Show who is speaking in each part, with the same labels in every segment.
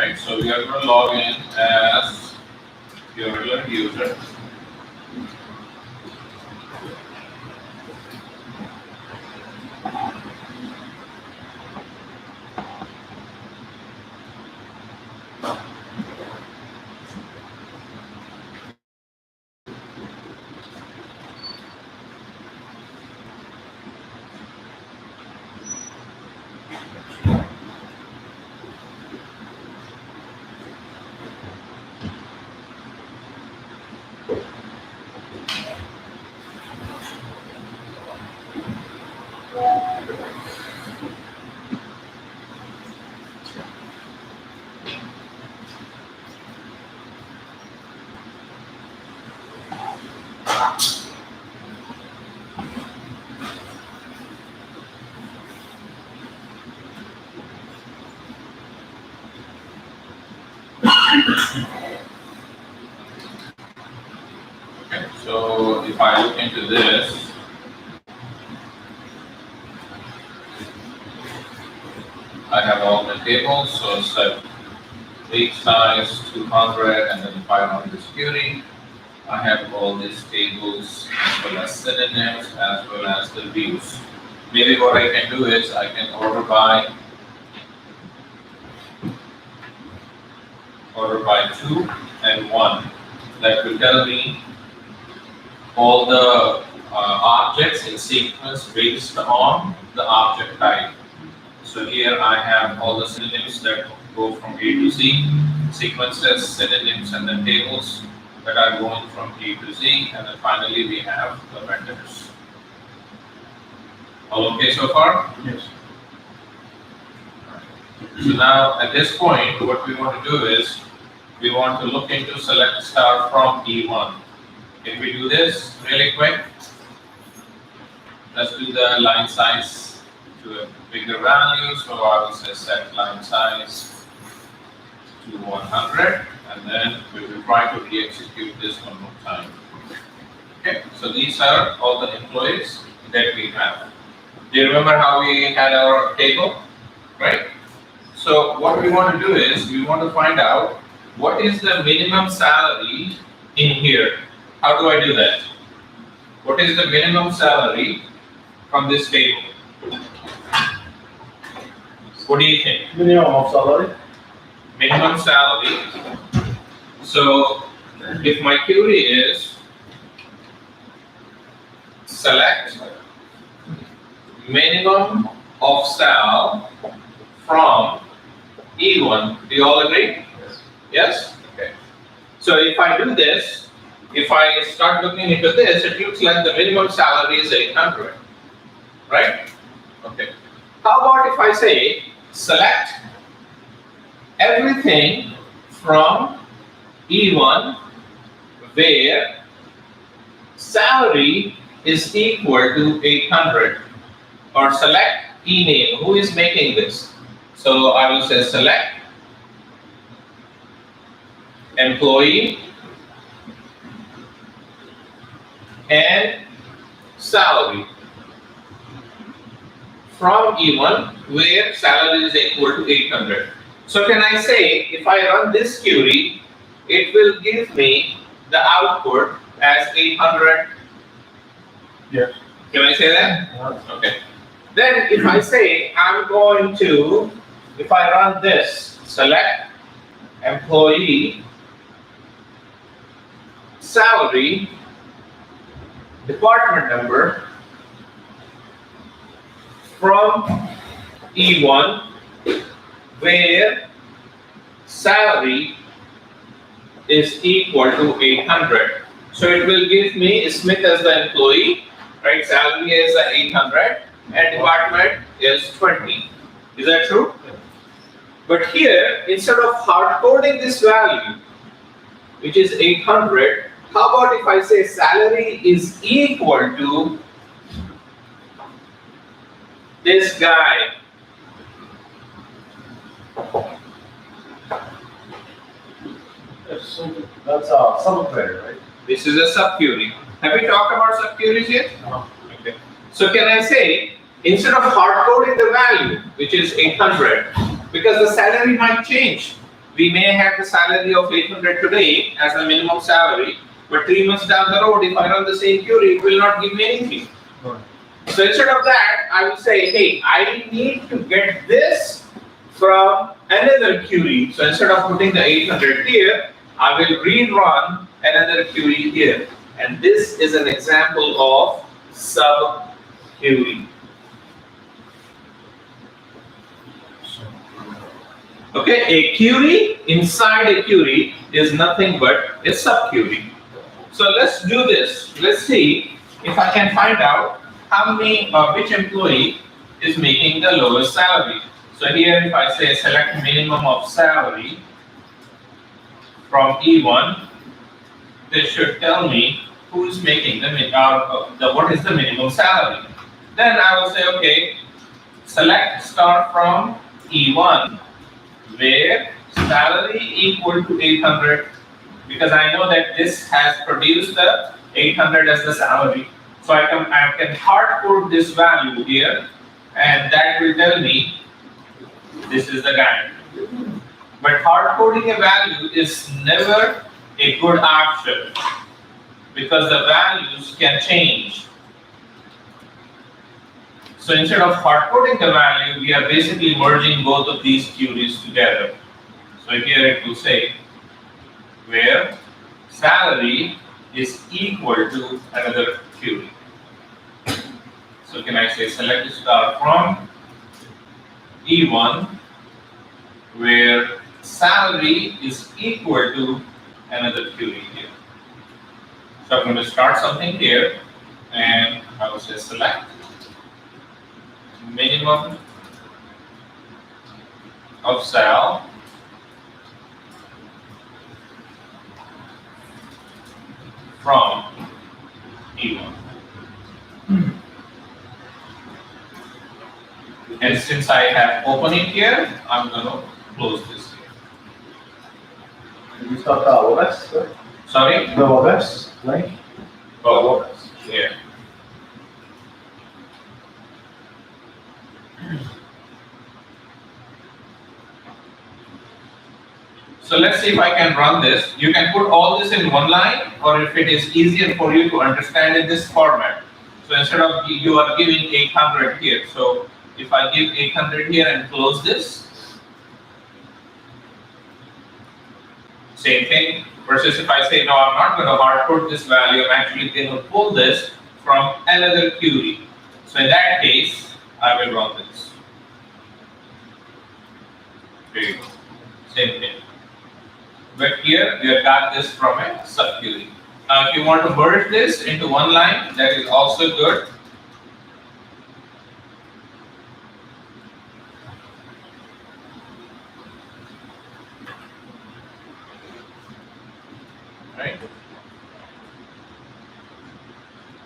Speaker 1: Right, so we are going to log in as your regular user. Okay, so if I look into this, I have all the tables. So set page size 200, and then if I run this query, I have all these tables as well as synonyms as well as the views. Maybe what I can do is I can order by 2 and 1. That will tell me all the objects in sequence based on the object type. So here I have all the synonyms that go from A to Z, sequences, synonyms, and then tables that are going from A to Z, and then finally we have the vendors. All okay so far?
Speaker 2: Yes.
Speaker 1: So now at this point, what we want to do is we want to look into select star from E1. Can we do this really quick? Let's do the line size to a bigger value. So I will say set line size to 100, and then we will try to re-execute this one more time. Okay, so these are all the employees that we have. Do you remember how we had our table, right? So what we want to do is we want to find out what is the minimum salary in here. How do I do that? What is the minimum salary from this table? What do you think?
Speaker 2: Minimum of salary.
Speaker 1: Minimum salary. So if my query is select minimum of sal from E1, do you all agree? Yes? Okay. So if I do this, if I start looking into this, it looks like the minimum salary is 800, right? Okay. How about if I say select everything from E1 where salary is equal to 800, or select e-name. Who is making this? So I will say select employee and salary from E1 where salary is equal to 800. So can I say if I run this query, it will give me the output as 800?
Speaker 2: Yes.
Speaker 1: Can I say that?
Speaker 2: Yes.
Speaker 1: Okay. Then if I say I'm going to, if I run this, select employee salary department number from E1 where salary is equal to 800. So it will give me Smith as the employee, right? Salary is 800 and department is 20. Is that true? But here, instead of hard coding this value, which is 800, how about if I say salary is equal to this guy?
Speaker 2: That's a subquery, right?
Speaker 1: This is a subquery. Have we talked about subqueries yet?
Speaker 2: No.
Speaker 1: Okay. So can I say, instead of hard coding the value, which is 800, because the salary might change, We may have the salary of 800 today as a minimum salary, but 3 months down the road, if I run the same query, it will not give me anything.
Speaker 2: Right.
Speaker 1: So instead of that, I will say, hey, I need to get this from another query. So instead of putting the 800 here, I will rerun another query here. And this is an example of sub query. Okay, a query inside a query is nothing but a sub query. So let's do this. Let's see if I can find out how many which employee is making the lowest salary. So here if I say select minimum of salary from E1, this should tell me who is making the what is the minimum salary. Then I will say, okay, select star from E1 where salary equal to 800, because I know that this has produced the 800 as the salary. So I can hard code this value here, and that will tell me this is the guy. But hard coding a value is never a good option because the values can change. So instead of hard coding the value, we are basically merging both of these queries together. So here it will say where salary is equal to another query. So can I say select star from E1 where salary is equal to another query here. So I'm going to start something here and I will say select minimum of sal from E1. And since I have opening here, I'm going to close this here.
Speaker 2: Did you start the OS, right?
Speaker 1: Sorry?
Speaker 2: The OS, right?
Speaker 1: Oh, here. So let's see if I can run this. You can put all this in one line, or if it is easier for you to understand in this format. So instead of you are giving 800 here. So if I give 800 here and close this, same thing. Versus if I say, no, I'm not going to hard code this value, I'm actually going to pull this from another query. So in that case, I will run this. There you go. Same thing. But here we have got this from a sub query. Now if you want to merge this into one line, that is also good. Right?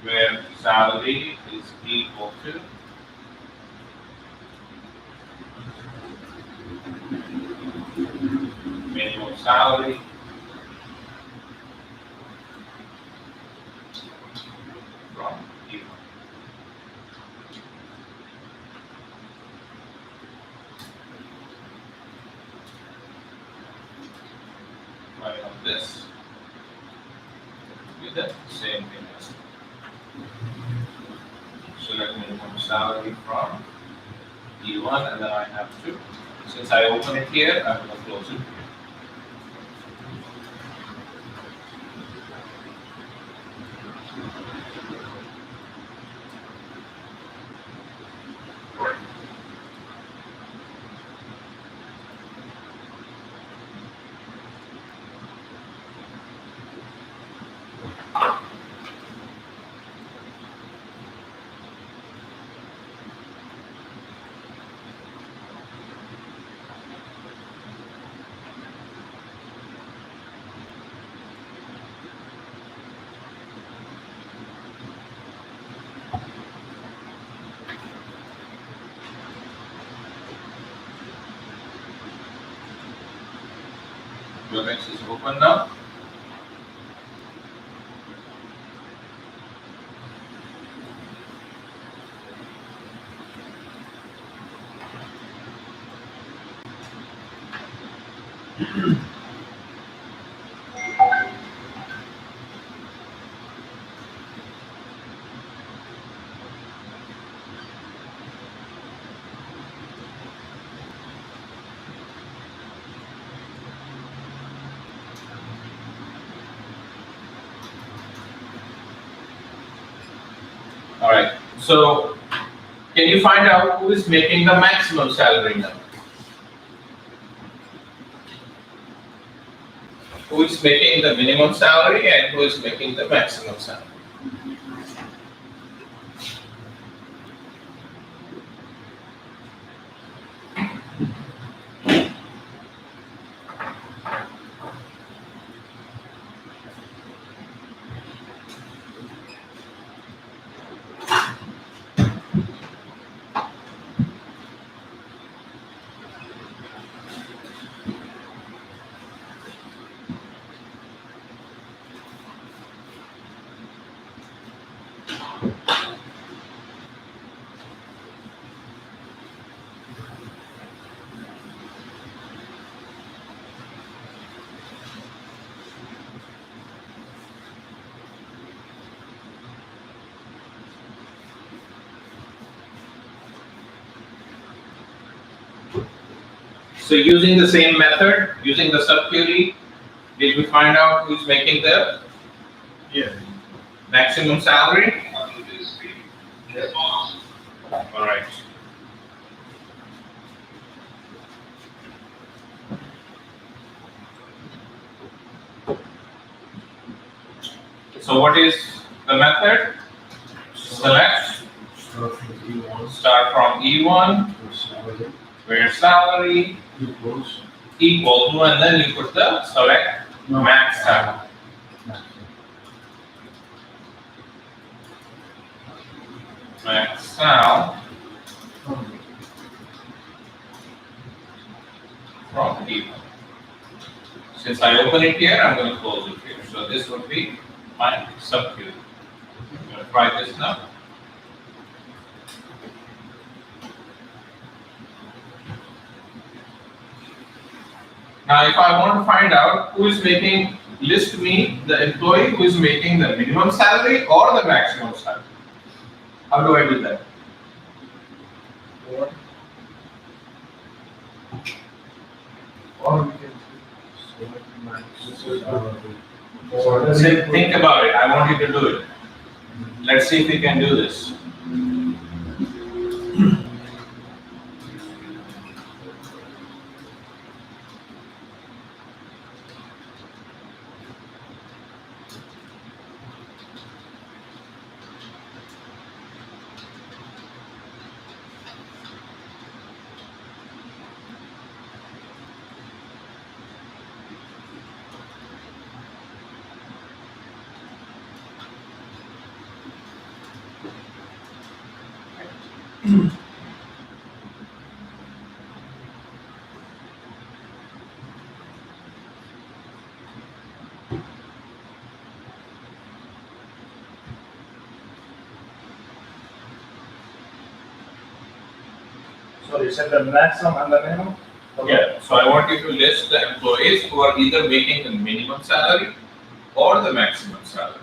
Speaker 1: Where salary is equal to minimum salary from E1. Right on this. With the same thing as select minimum salary from E1 and then I have to, since I open it here, I'm going to close it here. Webex is open now. All right. So can you find out who is making the maximum salary now? Who is making the minimum salary and who is making the maximum salary? So using the same method, using the subquery, did we find out who's making the maximum salary? All right. So what is the method? Select, start from E1, where salary equal to, and then you put the select max salary. Max sal from E1. Since I open it here, I'm going to close it here. So this would be my subquery. I'm going to try this now. Now, if I want to find out who is making, list me the employee who is making the minimum salary or the maximum salary. How do I do that?
Speaker 2: Or we can
Speaker 1: Think about it. I want you to do it. Let's see if we can do this.
Speaker 2: So you said the maximum and the minimum?
Speaker 1: Yeah, so I want you to list the employees who are either making the minimum salary or the maximum salary.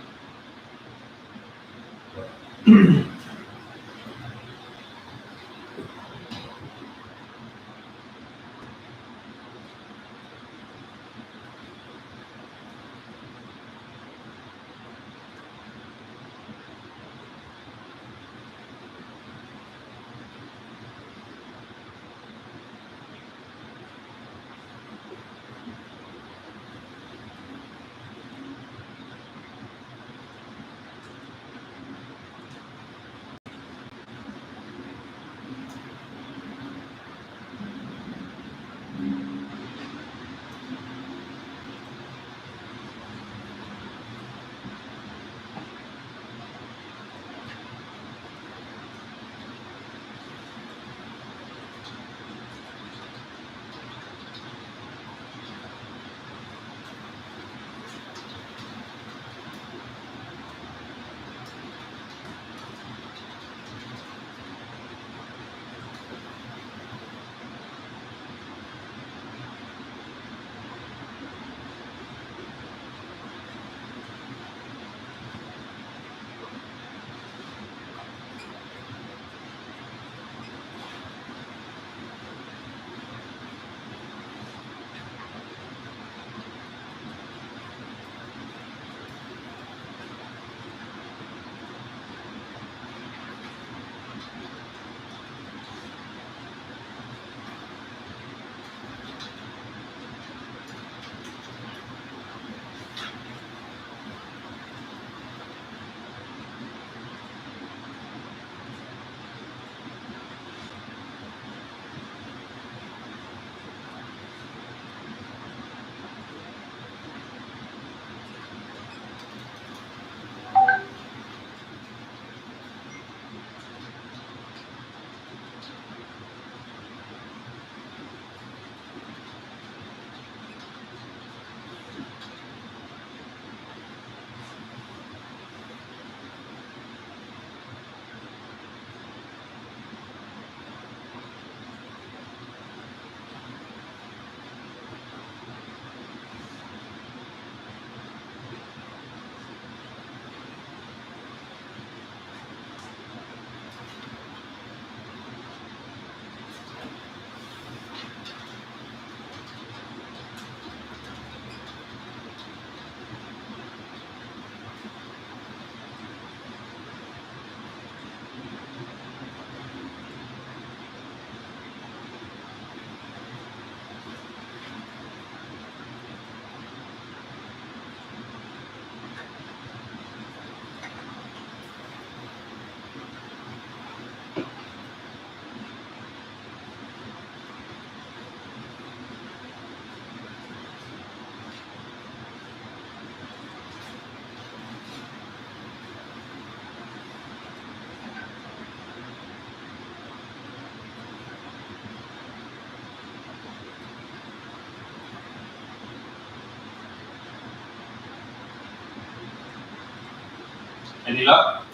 Speaker 1: Any luck?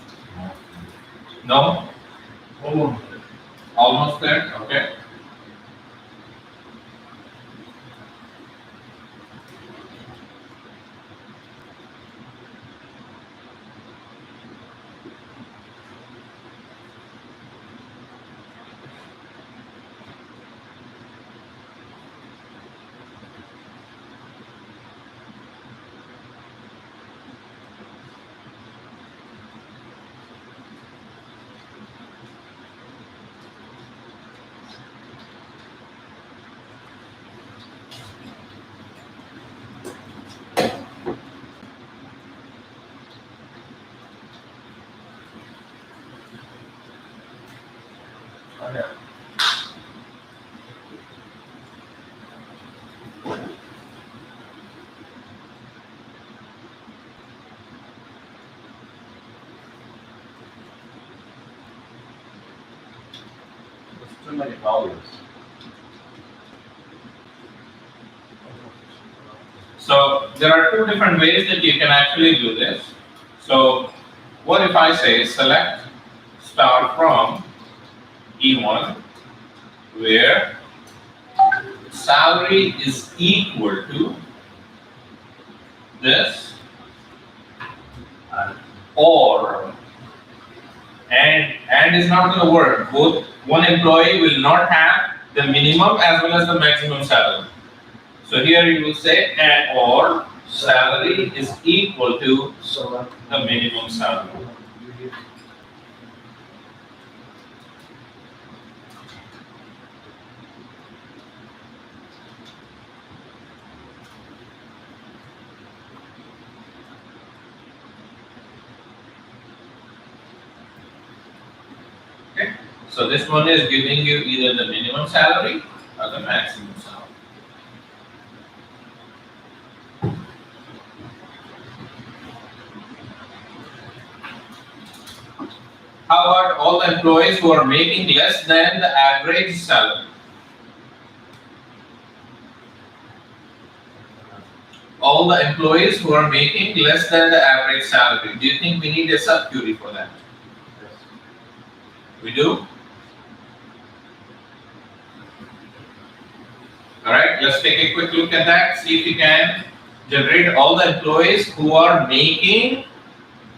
Speaker 1: No? Almost there? Okay.
Speaker 2: Okay. There's too many values.
Speaker 1: So there are two different ways that you can actually do this. So what if I say select star from E1 where salary is equal to this or and is not going to work. Both one employee will not have the minimum as well as the maximum salary. So here you will say and or salary is equal to
Speaker 2: Select.
Speaker 1: the minimum salary. Okay. So this one is giving you either the minimum salary or the maximum salary. How about all the employees who are making less than the average salary? All the employees who are making less than the average salary. Do you think we need a sub-query for that? We do? Alright, let's take a quick look at that. See if you can generate all the employees who are making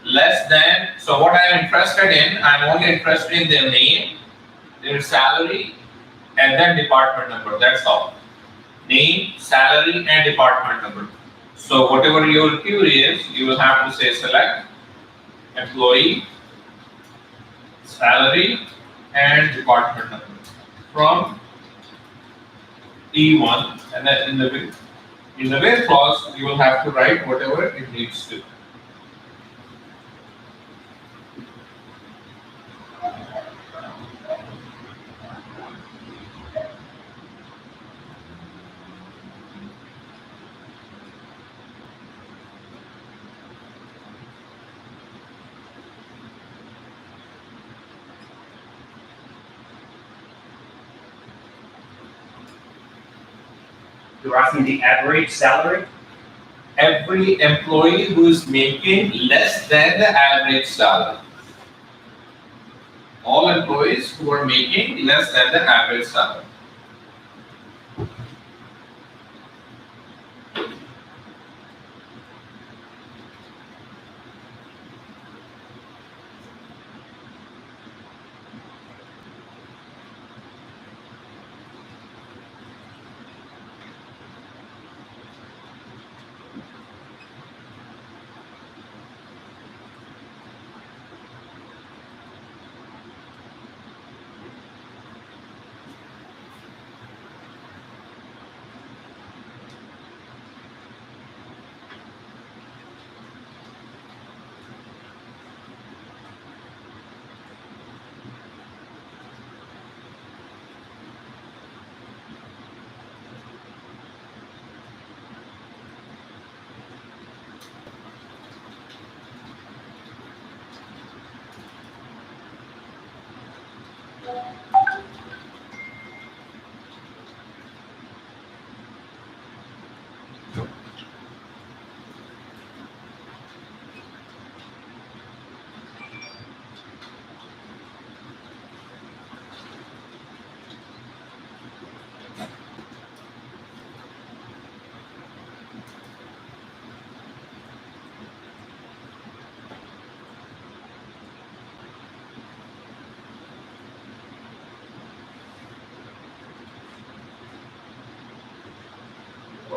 Speaker 1: less than. So what I am interested in, I'm only interested in their name, their salary, and then department number. That's all. Name, salary, and department number. So whatever your query is, you will have to say select employee, salary, and department number from E1, and then in the where clause you will have to write whatever it needs to.
Speaker 3: You're asking the average salary?
Speaker 1: Every employee who is making less than the average salary. All employees who are making less than the average salary.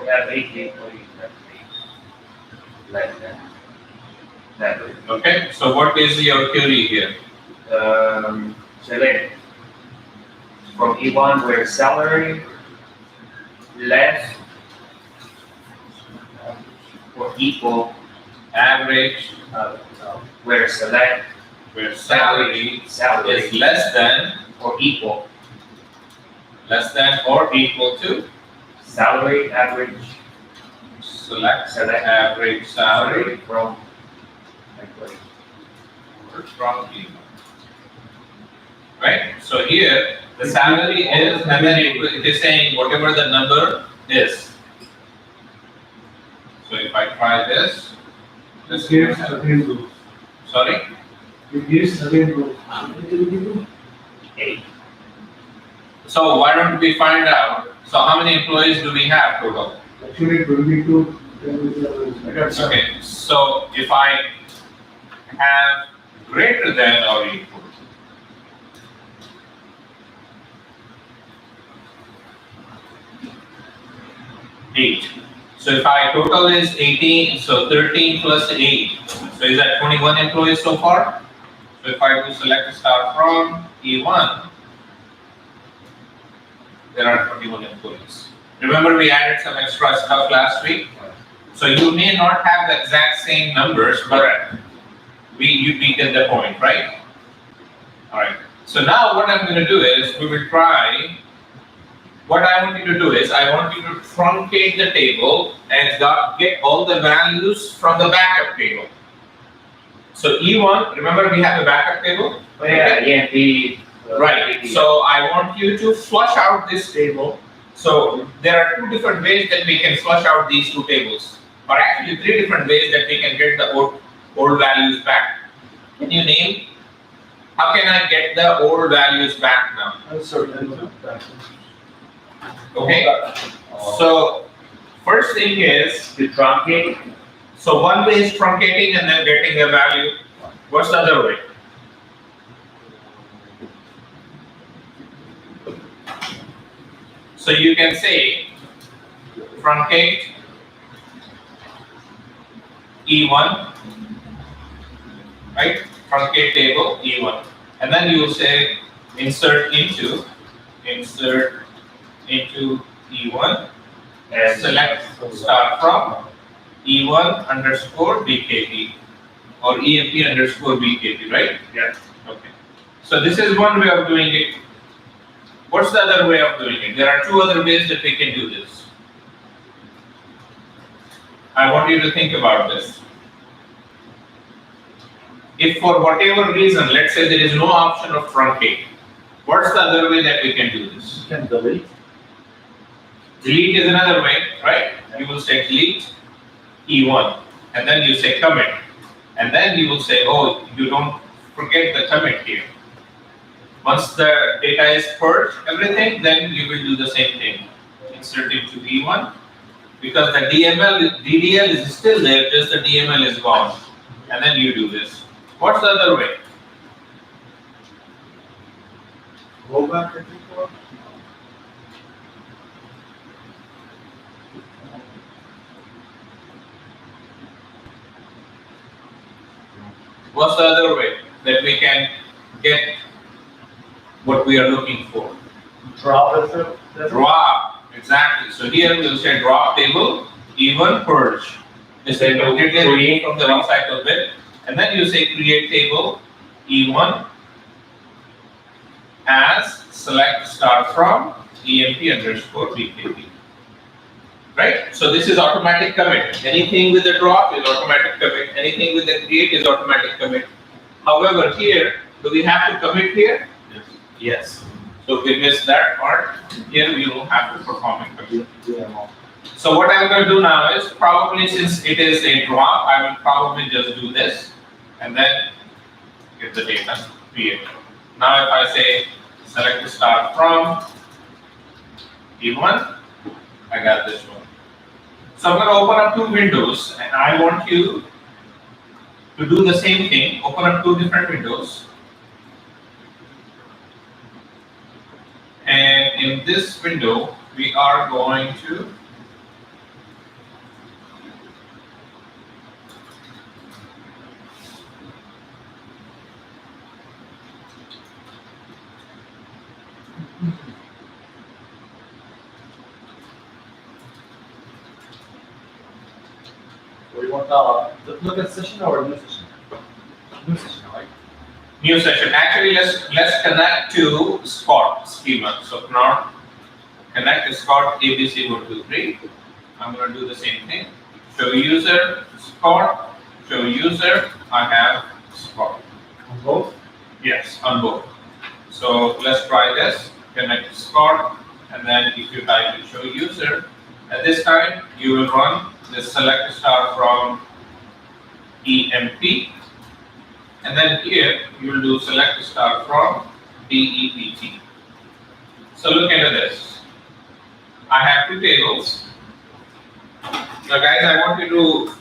Speaker 3: We have 80 employees, that's less than that.
Speaker 1: Okay, so what is your query here?
Speaker 3: Select from E1 where salary less or equal
Speaker 1: Average
Speaker 3: where select
Speaker 1: where salary
Speaker 3: salary
Speaker 1: is less than
Speaker 3: or equal
Speaker 1: or equal to
Speaker 3: salary average
Speaker 1: select
Speaker 3: Select.
Speaker 1: average salary
Speaker 3: from employee.
Speaker 1: from E1. Right? So here the salary is, and then it is saying whatever the number is. So if I try this,
Speaker 2: It gives again rules.
Speaker 1: sorry,
Speaker 2: It gives again rules.
Speaker 3: 8.
Speaker 1: so why don't we find out? So how many employees do we have total?
Speaker 2: Actually, 22. I got some.
Speaker 1: Okay, so if I have greater than or equal, eight. So if I total is 18, so 13 plus 8, so is that 21 employees so far? So if I do select start from E1, there are 21 employees. Remember we added some extra stuff last week? So you may not have the exact same numbers, but we get the point, right? All right. So now what I'm going to do is we will try. What I want you to do is I want you to truncate the table and get all the values from the backup table. So E1, remember we have a backup table?
Speaker 3: Oh, yeah, EMP.
Speaker 1: Right. So I want you to flush out this table. So there are two different ways that we can flush out these two tables, or actually three different ways that we can get the old values back. Can you name? How can I get the old values back now? Okay. So first thing is,
Speaker 3: To truncate,
Speaker 1: so one way is truncating and then getting the value. What's the other way? So you can say truncate E1, right? Truncate table E1, and then you will say insert into E1 and select start from E1 underscore BKT or EMP underscore BKT, right?
Speaker 3: Yeah.
Speaker 1: Okay. So this is one way of doing it. What's the other way of doing it? There are two other ways that we can do this. I want you to think about this. If for whatever reason, let's say there is no option of truncate, what's the other way that we can do this?
Speaker 2: You can delete.
Speaker 1: Delete is another way, right? You will say delete E1, and then you say commit, and then you will say, oh, you don't forget the commit here. Once the data is purged, everything, then you will do the same thing. Insert it to E1, because the DDL is still there, just the DML is gone. And then you do this. What's the other way?
Speaker 2: Go back and before.
Speaker 1: What's the other way that we can get what we are looking for?
Speaker 2: Drop it.
Speaker 1: Drop, exactly. So here we'll say drop table, even purge. This is completely removed from the recycle bit. And then you say create table E1 as select start from EMP underscore BKT. Right? So this is automatic commit. Anything with the drop is automatic commit. Anything with the create is automatic commit. However, here, do we have to commit here? Yes. So if we miss that part, here we will have to perform a commit. So what I'm going to do now is probably, since it is a drop, I will probably just do this and then get the data created. Now if I say select start from E1, I got this one. So I'm going to open up two windows and I want you to do the same thing. Open up two different windows. And in this window, we are going to
Speaker 2: Or you want the duplicate session or a new session? New session, right?
Speaker 1: New session. Actually, let's connect to Scott schema. So now connect to Scott ABC 1 2 3. I'm going to do the same thing. Show user Scott. Show user. I have Scott.
Speaker 2: On both?
Speaker 1: Yes, on both. So let's try this. Connect to Scott, and then if you type in show user, at this time you will run the select star from EMP, and then here you will do select star from DEPT. So look into this. I have two tables. Now guys, I want you to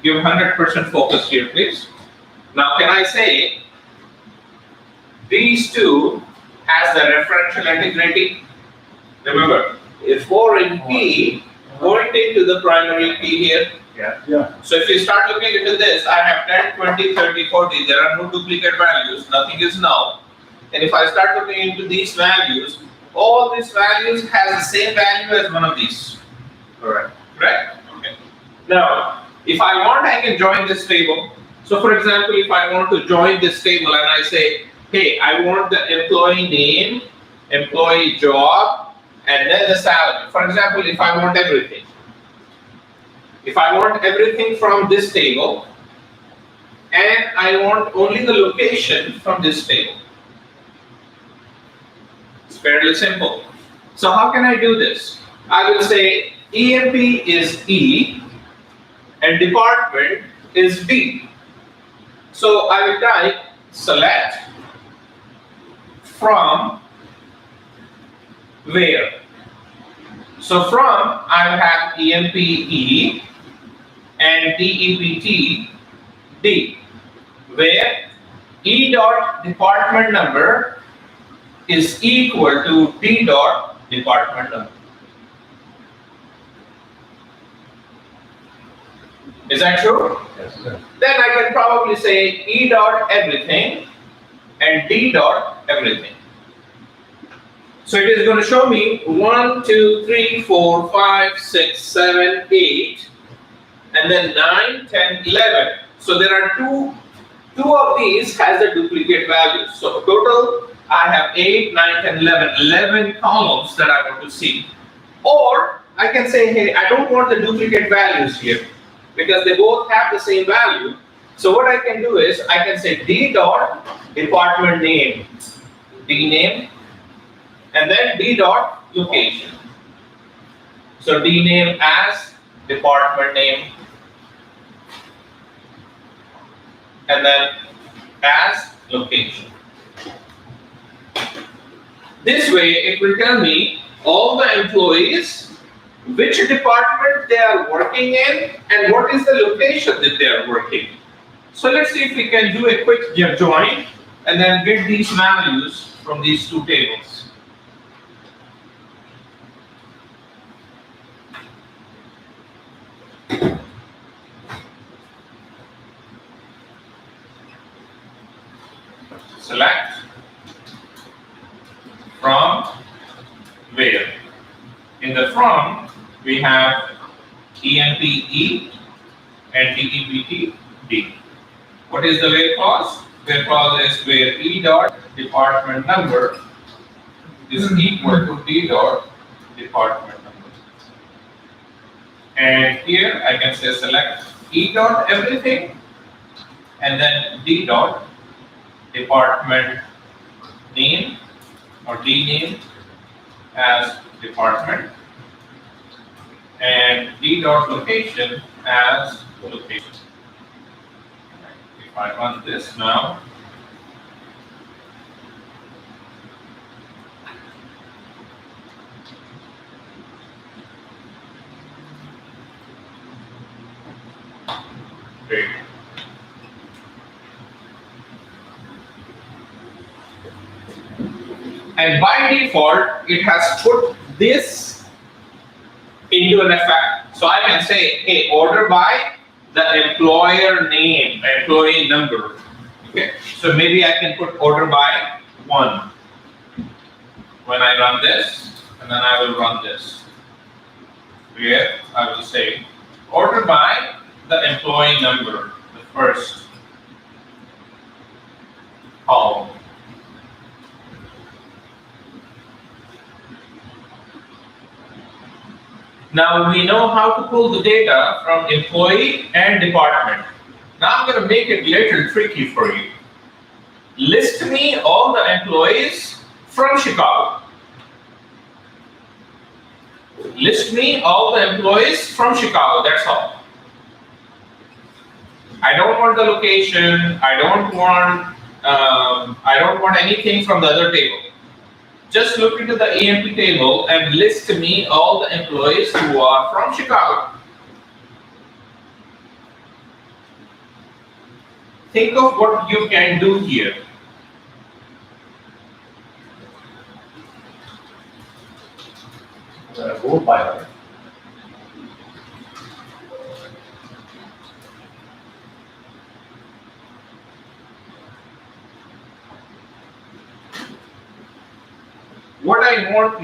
Speaker 1: give 100% focus here, please. Now can I say these two has the referential integrity? Remember, if 4 in P pointing to the primary P here.
Speaker 2: Yeah.
Speaker 1: So if you start looking into this, I have 10, 20, 30, 40. There are no duplicate values. Nothing is null. And if I start looking into these values, all these values has the same value as one of these.
Speaker 2: Correct.
Speaker 1: Correct? Okay. Now, if I want, I can join this table. So for example, if I want to join this table and I say, hey, I want the employee name, employee job, and then the salary. For example, if I want everything. If I want everything from this table, and I want only the location from this table. It's fairly simple. So how can I do this? I will say EMP is E, and department is D. So I will type select from where. So from I have EMP E and DEPT D, where E dot department number is equal to D dot department number. Is that true?
Speaker 2: Yes, sir.
Speaker 1: Then I can probably say E dot everything and D dot everything. So it is going to show me 1, 2, 3, 4, 5, 6, 7, 8, and then 9, 10, 11. So there are two of these has the duplicate values. So total I have 8, 9, 10, 11 columns that I want to see. Or I can say, hey, I don't want the duplicate values here because they both have the same value. So what I can do is I can say D dot department name, D name, and then D dot location. So D name as department name, and then as location. This way it will tell me all the employees, which department they are working in, and what is the location that they are working. So let's see if we can do a quick join and then get these values from these two tables. Select from where. In the from, we have EMP E and DEPT D. What is the where clause? Where clause is where E dot department number is equal to D dot department number. And here I can say select E dot everything and then D dot department name or D name as department and D dot location as location. If I run this now, great. And by default, it has put this into an effect. So I can say, hey, order by the employer name, employee number. Okay, so maybe I can put order by 1 when I run this, and then I will run this. Where I will say order by the employee number, the first column. Now we know how to pull the data from employee and department. Now I'm going to make it a little tricky for you. List me all the employees from Chicago. List me all the employees from Chicago, that's all. I don't want the location, I don't want anything from the other table. Just look into the EMP table and list me all the employees who are from Chicago. Think of what you can do here.
Speaker 2: Go by.
Speaker 1: What I want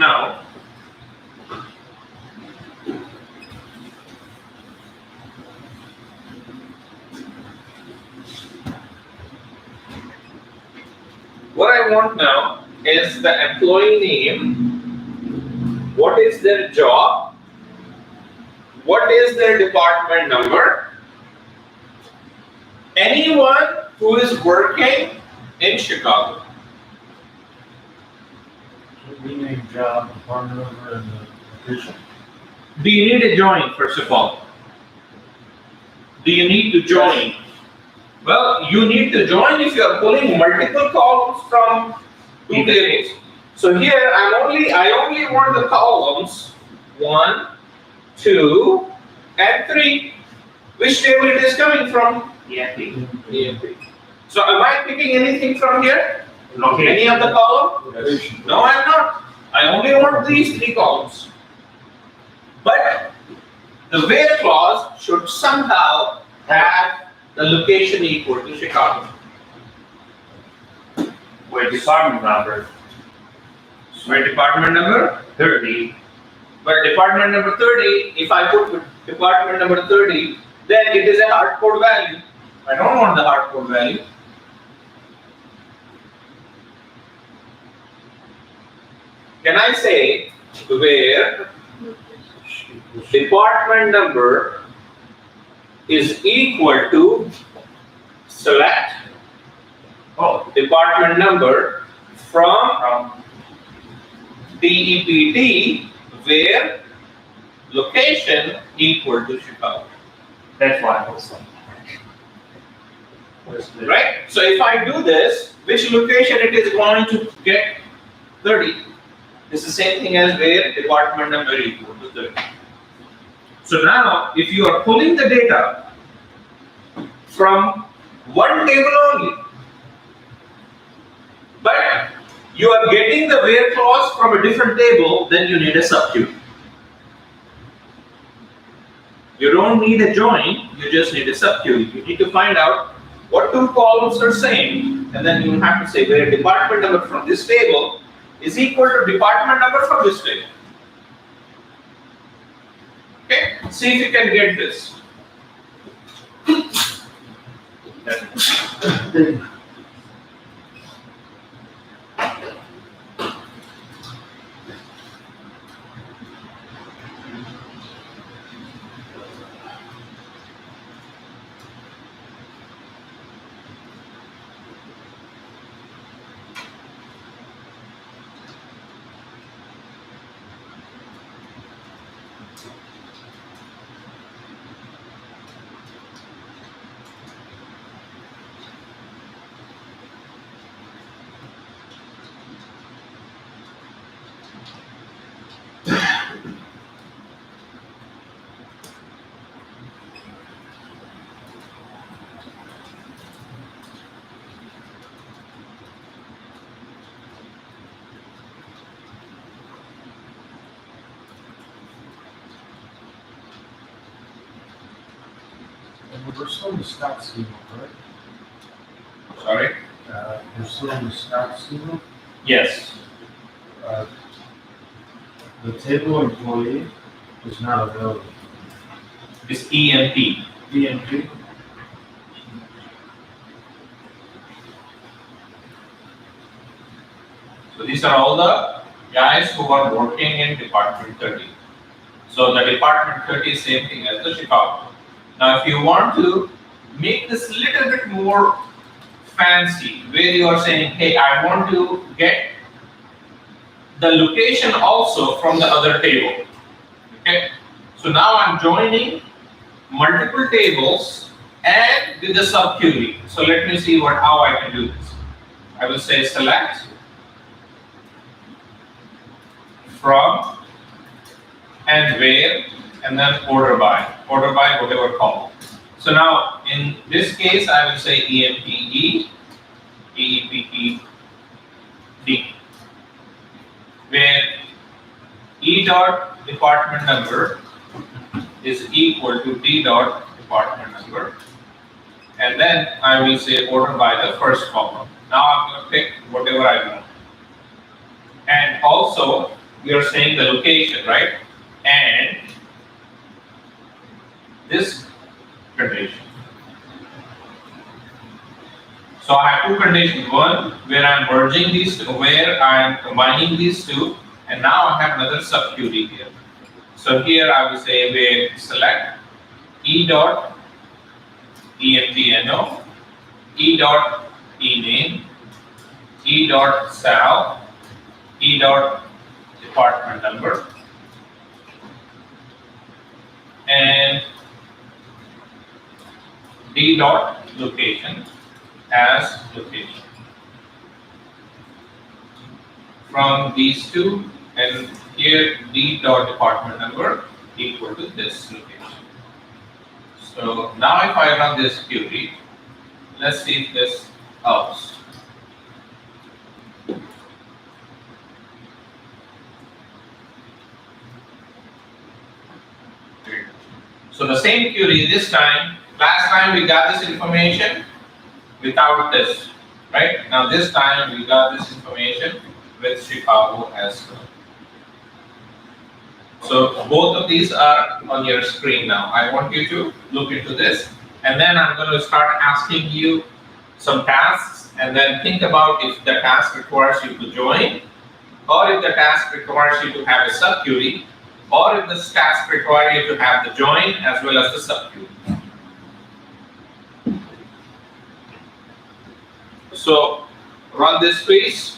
Speaker 1: now is the employee name, what is their job, what is their department number, anyone who is working in Chicago.
Speaker 4: Rename job, department number, and the location.
Speaker 1: Do you need to join, first of all? Do you need to join? Well, you need to join if you are pulling multiple columns from two tables. So here I only want the columns 1, 2, and 3. Which table it is coming from?
Speaker 3: EMP.
Speaker 1: EMP. So am I picking anything from here?
Speaker 3: Location.
Speaker 1: Any of the column?
Speaker 4: Location.
Speaker 1: No, I'm not. I only want these 3 columns. But the where clause should somehow have the location equal to Chicago.
Speaker 3: Where department number
Speaker 1: Where department number?
Speaker 3: 30.
Speaker 1: But department number 30, if I put department number 30, then it is a hard code value. I don't want the hard code value. Can I say where department number is equal to select department number from DEPT where location equal to Chicago.
Speaker 3: That's why I was like.
Speaker 1: Right? So if I do this, which location it is going to get 30? It's the same thing as where department number equal to 30. So now, if you are pulling the data from one table only, but you are getting the where clause from a different table, then you need a substitute. You don't need a join, you just need a substitute. You need to find out what 2 columns are same, and then you have to say where department number from this table is equal to department number from this table. Okay, see if you can get this.
Speaker 4: We're still in the Scott schema, correct?
Speaker 1: Sorry?
Speaker 4: We're still in the Scott schema.
Speaker 1: Yes.
Speaker 4: The table employee is not available.
Speaker 1: It's EMP.
Speaker 4: DMG.
Speaker 1: So these are all the guys who are working in Department 30. So the Department 30 is same thing as the Chicago. Now if you want to make this a little bit more fancy, where you are saying, hey, I want to get the location also from the other table. Okay, so now I'm joining multiple tables and with the subquery. So let me see how I can do this. I will say select from and where, and then order by whatever column. So now in this case I will say EMPE, EEPE, D, where E dot department number is equal to D dot department number, and then I will say order by the first column. Now I'm going to pick whatever I want, and also we are saying the location, right? And this condition. So I have two conditions. One, where I'm merging these two, where I'm combining these two, and now I have another subquery here. So here I will say where select E dot EMPNO, E dot ENAME, E dot SAL, E dot department number, and D dot location as location. From these two, and here D dot department number equal to this location. So now if I run this query, let's see if this helps. So the same query this time, last time we got this information without this, right? Now this time we got this information with Chicago as well. So both of these are on your screen now. I want you to look into this, and then I'm going to start asking you some tasks, and then think about if the task requires you to join, or if the task requires you to have a subquery, or if the task requires you to have the join as well as the subquery. So run this please.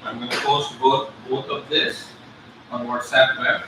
Speaker 1: I'm going to post both of this on WhatsApp web.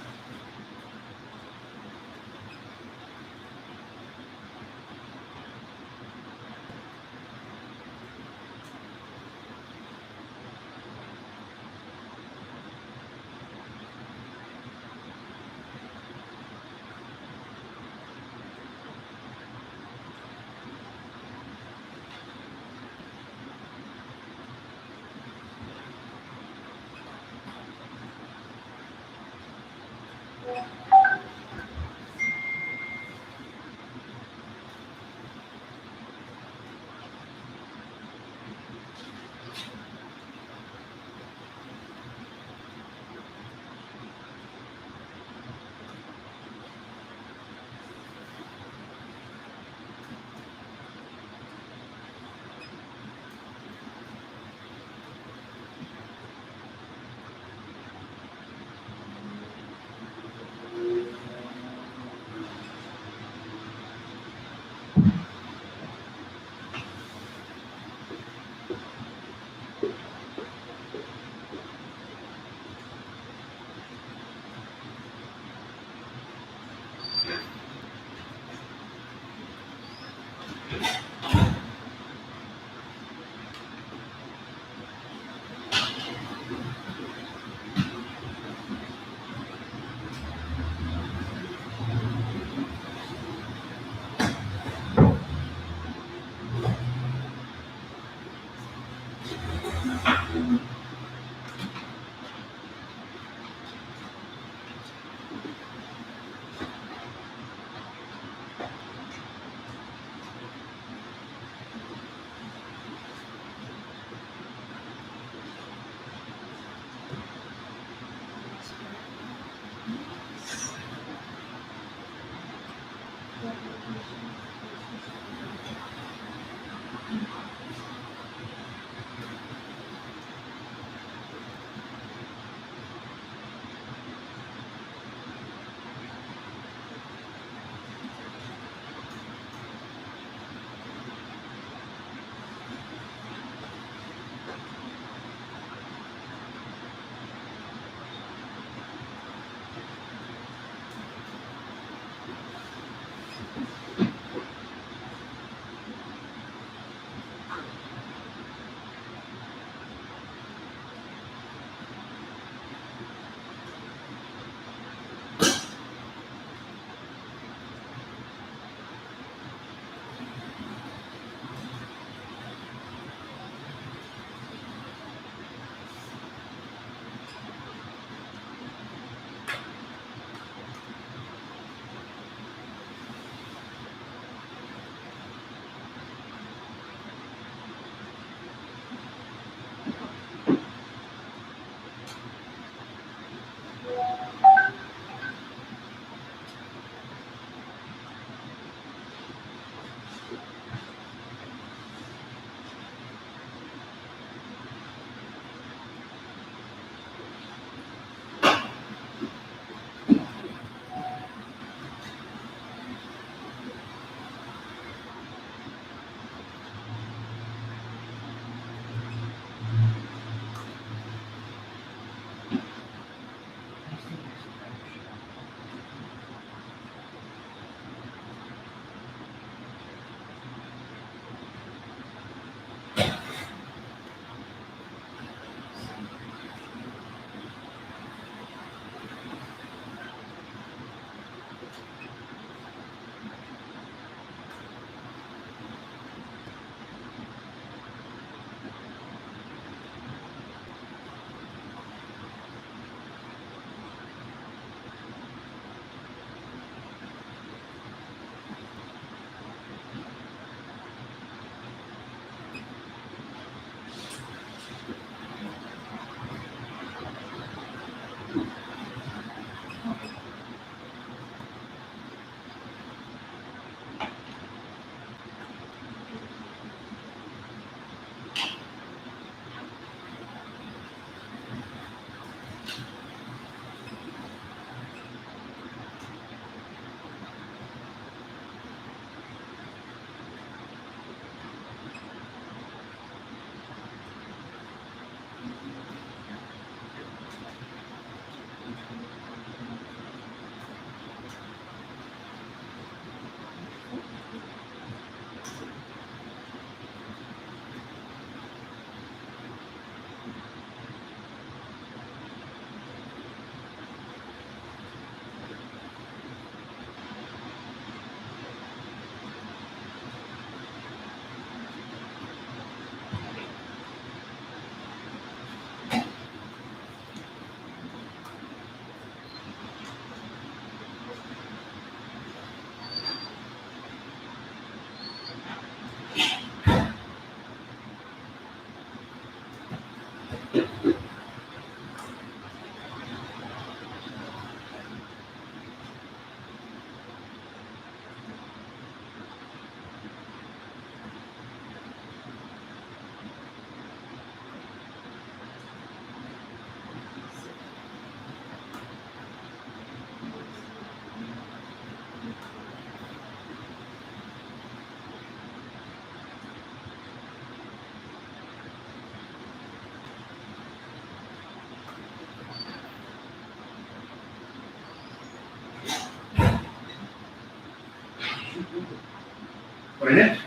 Speaker 3: Brilliant.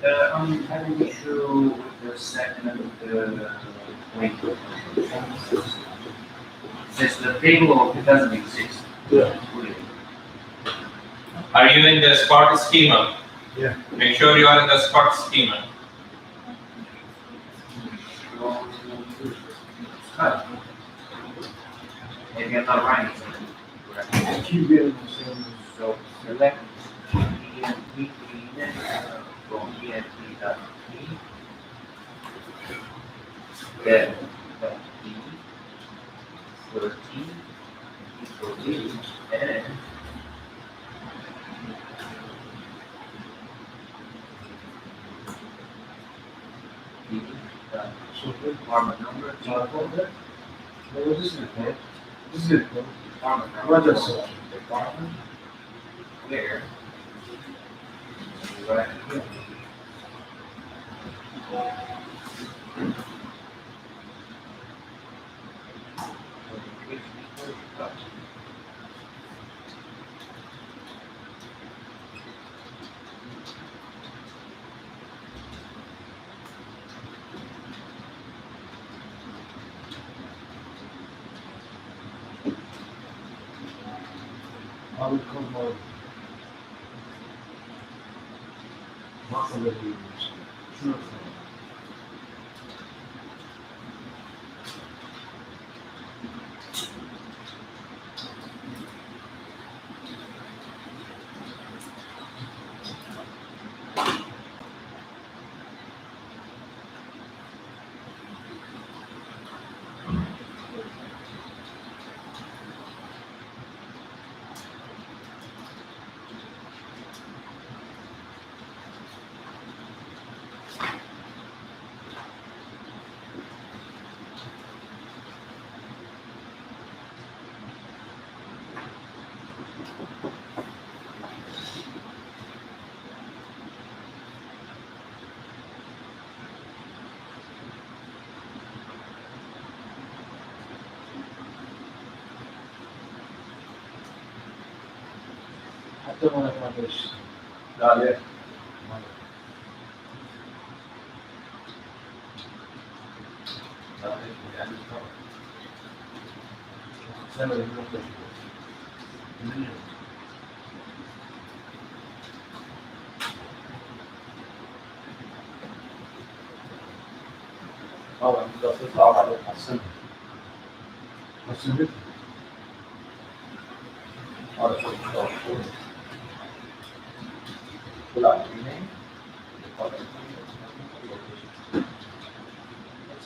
Speaker 3: I'm having issue with the second and the link. Since the table doesn't exist.
Speaker 2: Yeah.
Speaker 1: Are you in the Scott schema?
Speaker 4: Yeah.
Speaker 1: Make sure you are in the Scott schema.
Speaker 3: Maybe I'm not writing something.
Speaker 4: Keep getting the same.
Speaker 3: So select EMP from EMP.P. Then .P 13 equals D and D dot
Speaker 4: So good.
Speaker 3: department number,
Speaker 4: Well, this is it. This is it.
Speaker 3: department number.
Speaker 4: What does it?
Speaker 3: Department where right here.
Speaker 4: I would call my muscle reviews. Sure. I don't want to publish.
Speaker 2: Dale. Bueno, entonces ahora lo hacemos. Ahora sí, let's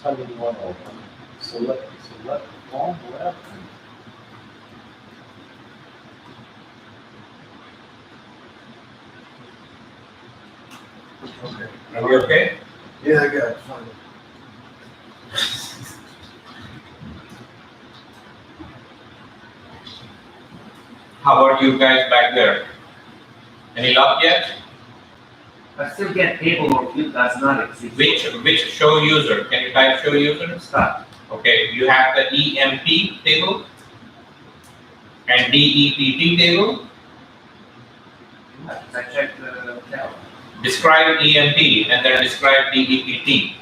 Speaker 2: how you want to open. Select form, whatever.
Speaker 4: Okay.
Speaker 1: Are we okay?
Speaker 4: Yeah, I got it. Fine.
Speaker 1: How about you guys back there? Any luck yet?
Speaker 3: I still get table or field does not exist.
Speaker 1: Which show user? Can you type show user?
Speaker 3: Stop.
Speaker 1: Okay, you have the EMP table and DEPT table.
Speaker 3: I checked the tab.
Speaker 1: Describe EMP and then describe DEPT.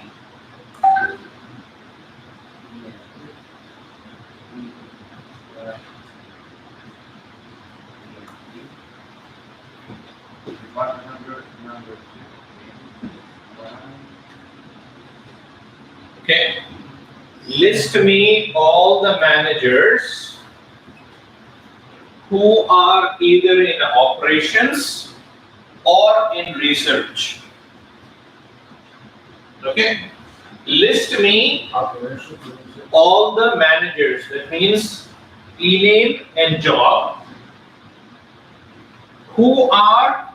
Speaker 1: Okay. List me all the managers who are either in operations or in research. Okay. List me
Speaker 4: Operation.
Speaker 1: all the managers. That means e-name and job who are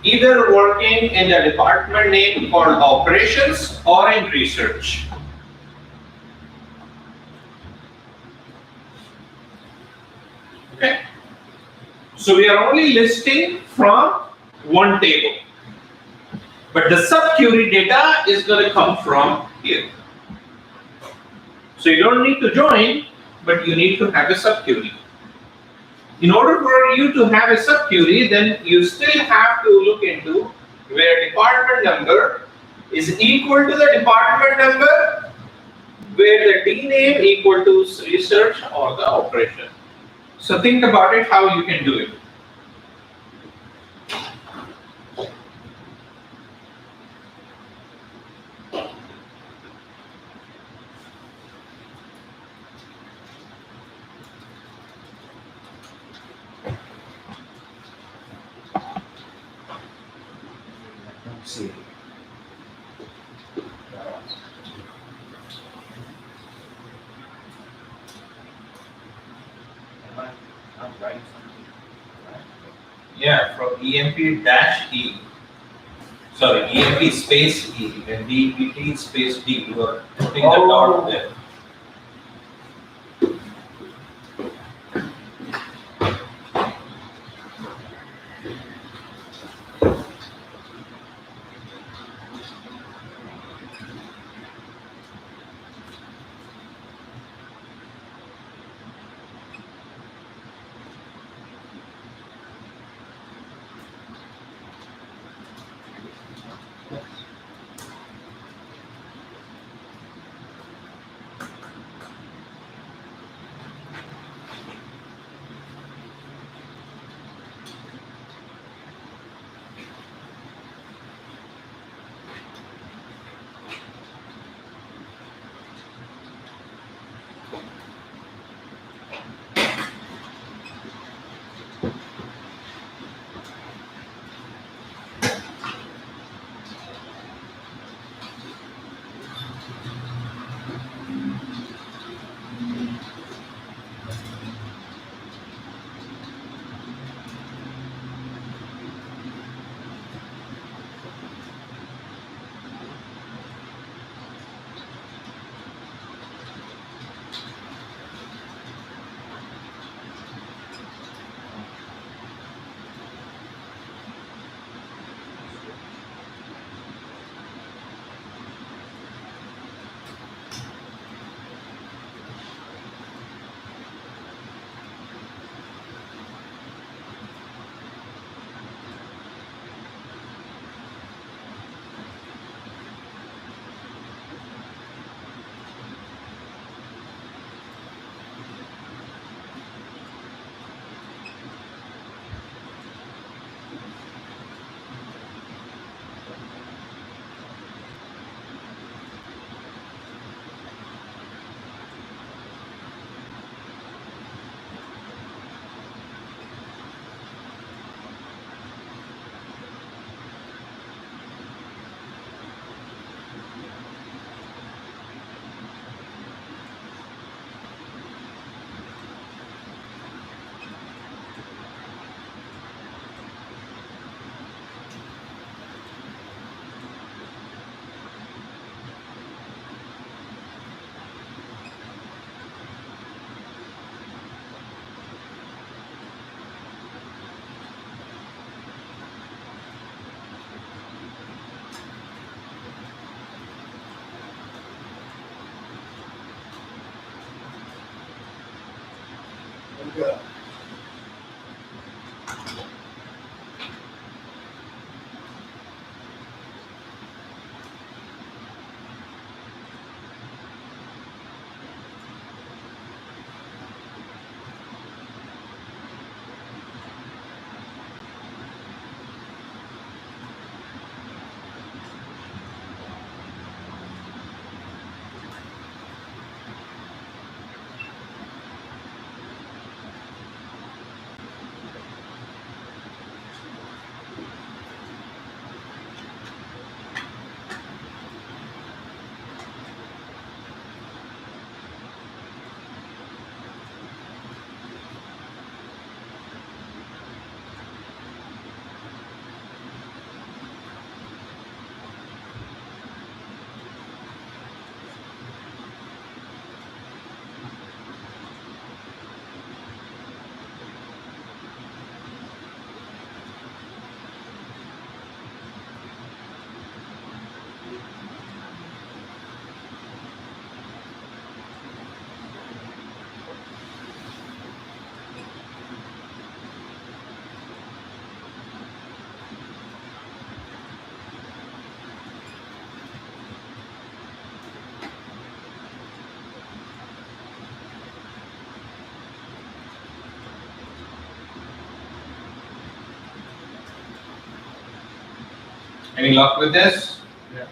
Speaker 1: either working in the department name called operations or in research. Okay. So we are only listing from one table. But the sub-query data is going to come from here. So you don't need to join, but you need to have a sub-query. In order for you to have a subquery, then you still have to look into where department number is equal to the department number, where the D name equal to research or the operation. So think about it how you can do it.
Speaker 3: Let's see. I'm writing something.
Speaker 1: Yeah, from EMP-E. Sorry, EMP space E and DPT space D. You are putting the dot there. Any luck with this?
Speaker 4: Yeah.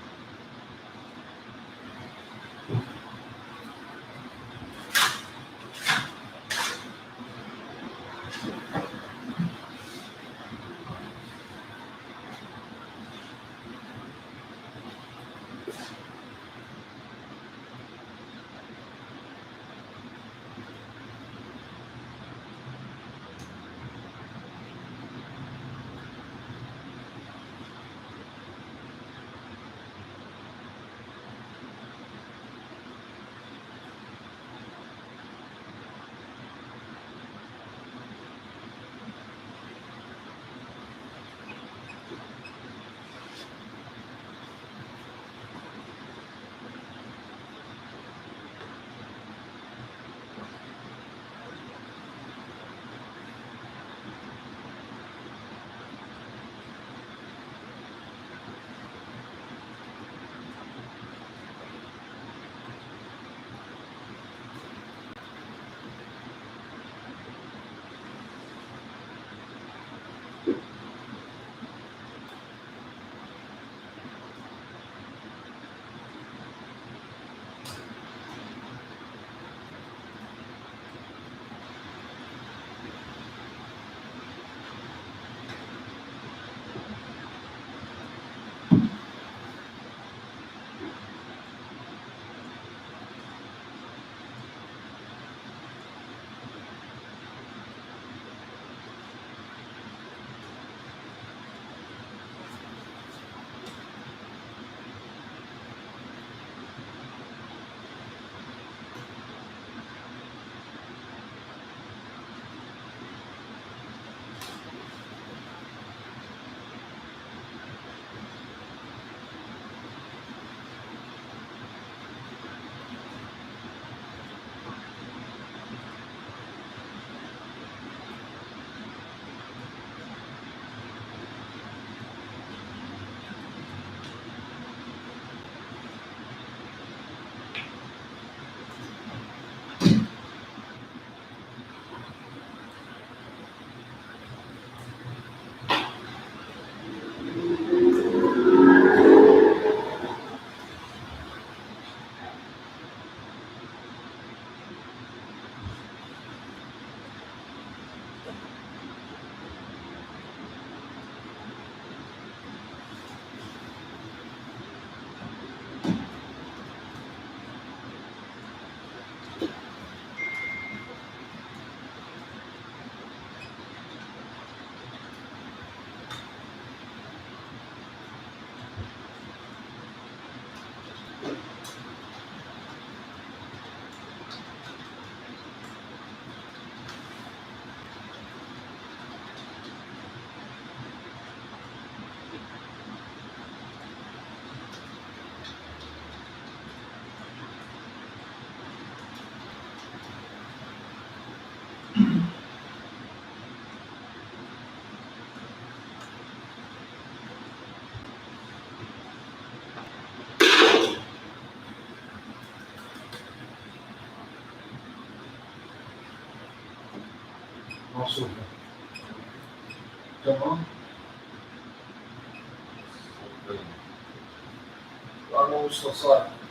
Speaker 4: Also. Come on. Vamos lançar.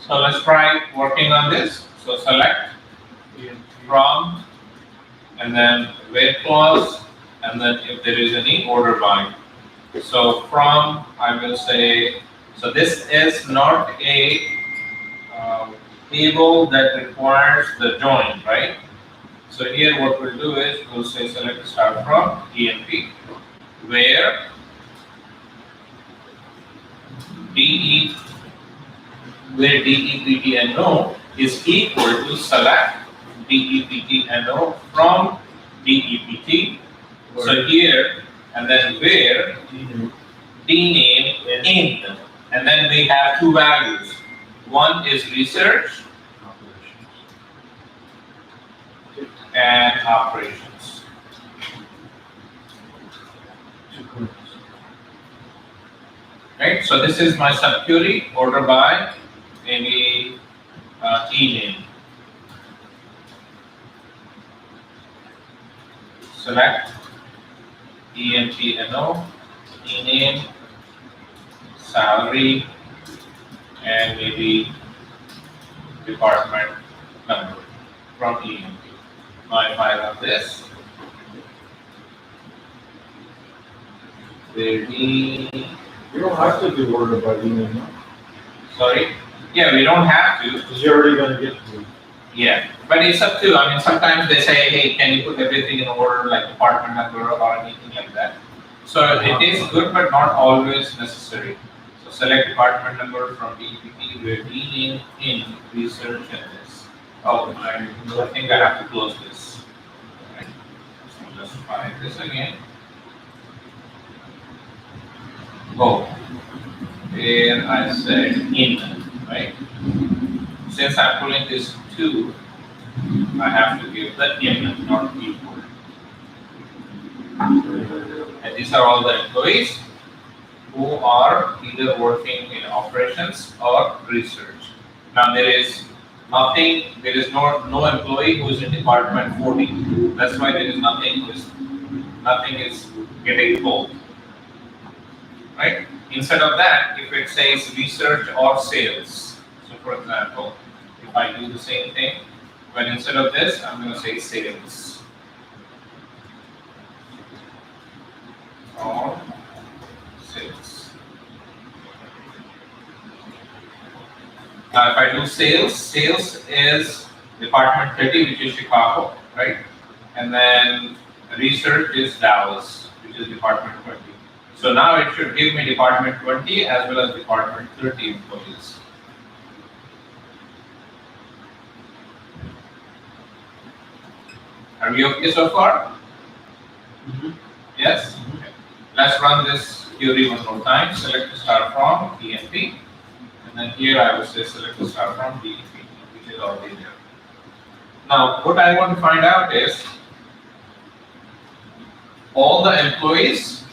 Speaker 1: So let's try working on this. So select from, and then where clause, and then if there is any order by. So from, I will say, so this is not a table that requires the join, right? So here what we'll do is we'll say select start from EMP, where DE, where DEPTNO is equal to select DEPTNO from DEPT. So here, and then where DNAME in, and then we have two values. One is research and operations. Right, so this is my subquery, order by, maybe e-name. Select EMPNO, e-name, salary, and maybe department number from EMP. Now if I run this,
Speaker 4: You don't have to do order by email, no?
Speaker 1: sorry, yeah, we don't have to.
Speaker 4: Because you're already gonna get to.
Speaker 1: Yeah, but it's up to, I mean, sometimes they say, hey, can you put everything in order, like department number or anything like that. So it is good, but not always necessary. So select department number from DPT, where name in research and this. Oh, I think I have to close this. Right. So let's try this again. Go. Here I said in, right? Since I'm pulling this 2, I have to give the in, not equal. And these are all the employees who are either working in operations or research. Now there is nothing, there is no employee who is in department 40. That's why there is nothing is getting pulled. Right? Instead of that, if it says research or sales, so for example, if I do the same thing, but instead of this, I'm going to say sales. Or sales. Now if I do sales, sales is department 30, which is Chicago, right? And then research is Dallas, which is department 20. So now it should give me department 20 as well as department 30 employees. Are we okay so far? Yes? Okay. Let's run this query one more time. Select start from EMP. And then here I will say select start from DEPT, which is already there. Now, what I want to find out is all the employees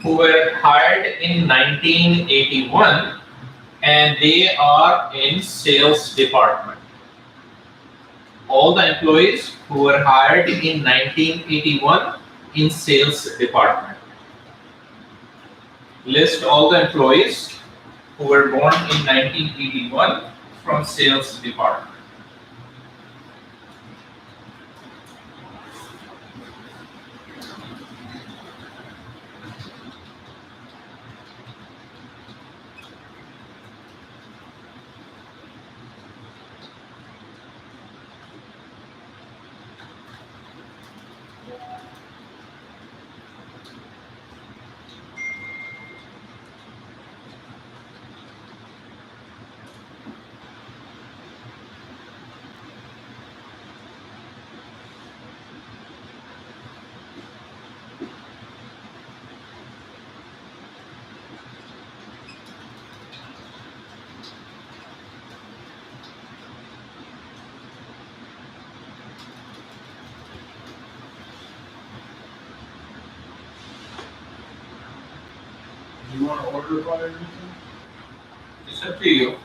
Speaker 1: who were hired in 1981 and they are in sales department. All the employees who were hired in 1981 in sales department. List all the employees who were born in 1981 from sales department.
Speaker 4: Do you want to order by anything?
Speaker 1: It's up to you.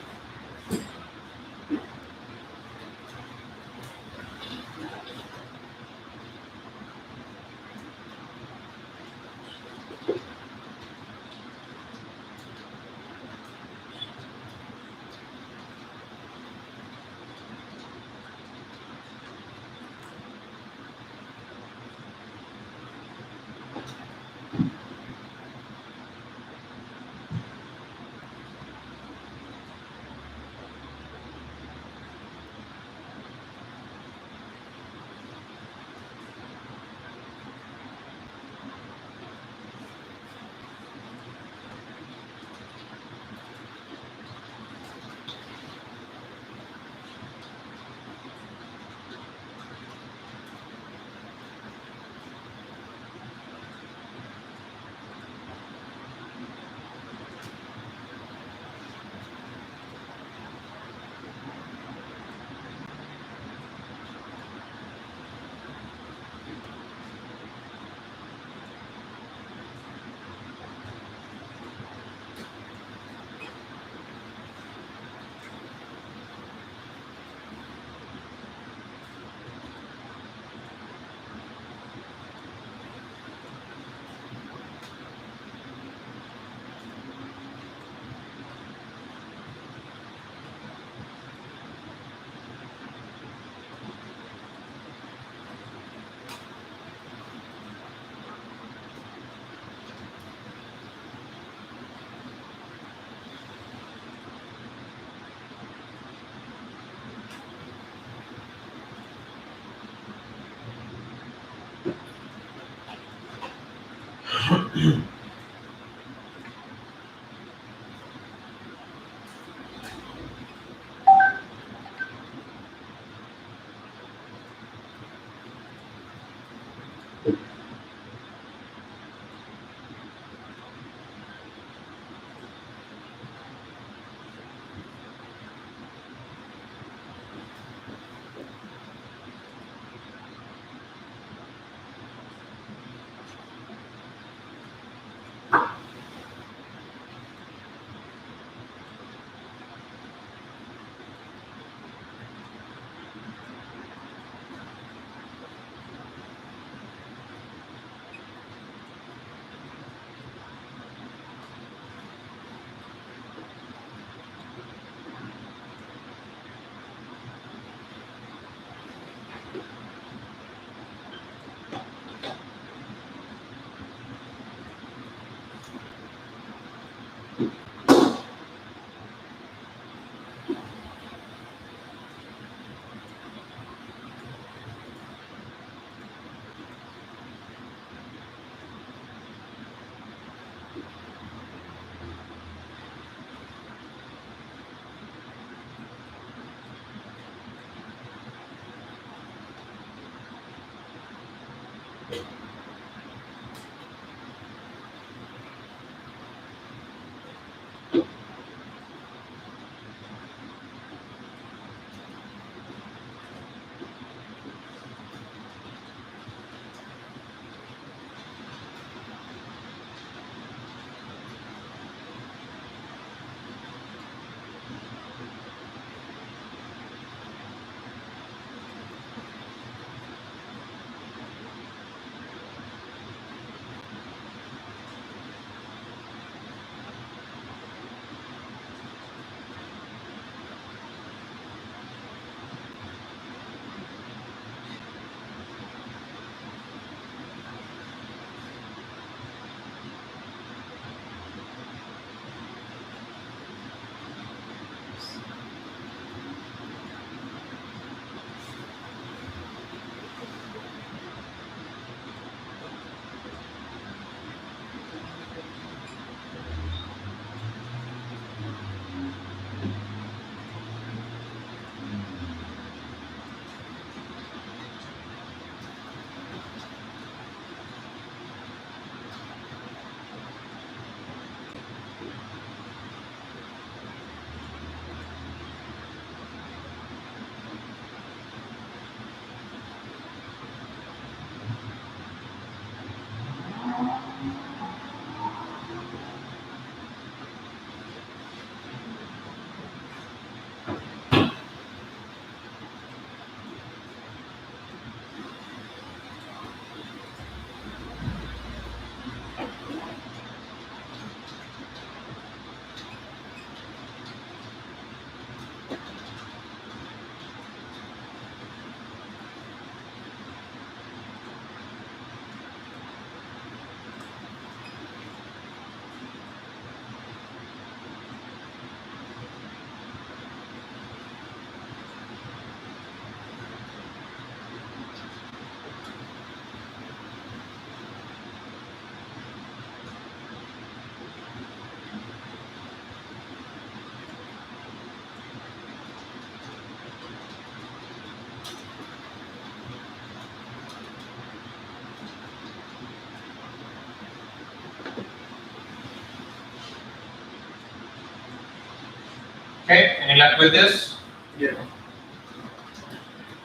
Speaker 1: Okay, any luck with this?
Speaker 3: Yeah.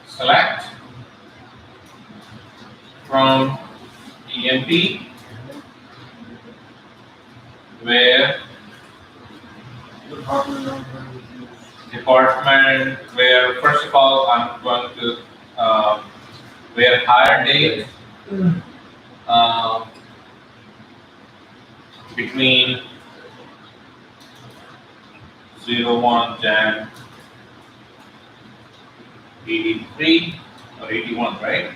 Speaker 1: Select from EMP where department, where first of all I'm going to where hire date between 01 Jan 83 or 81, right?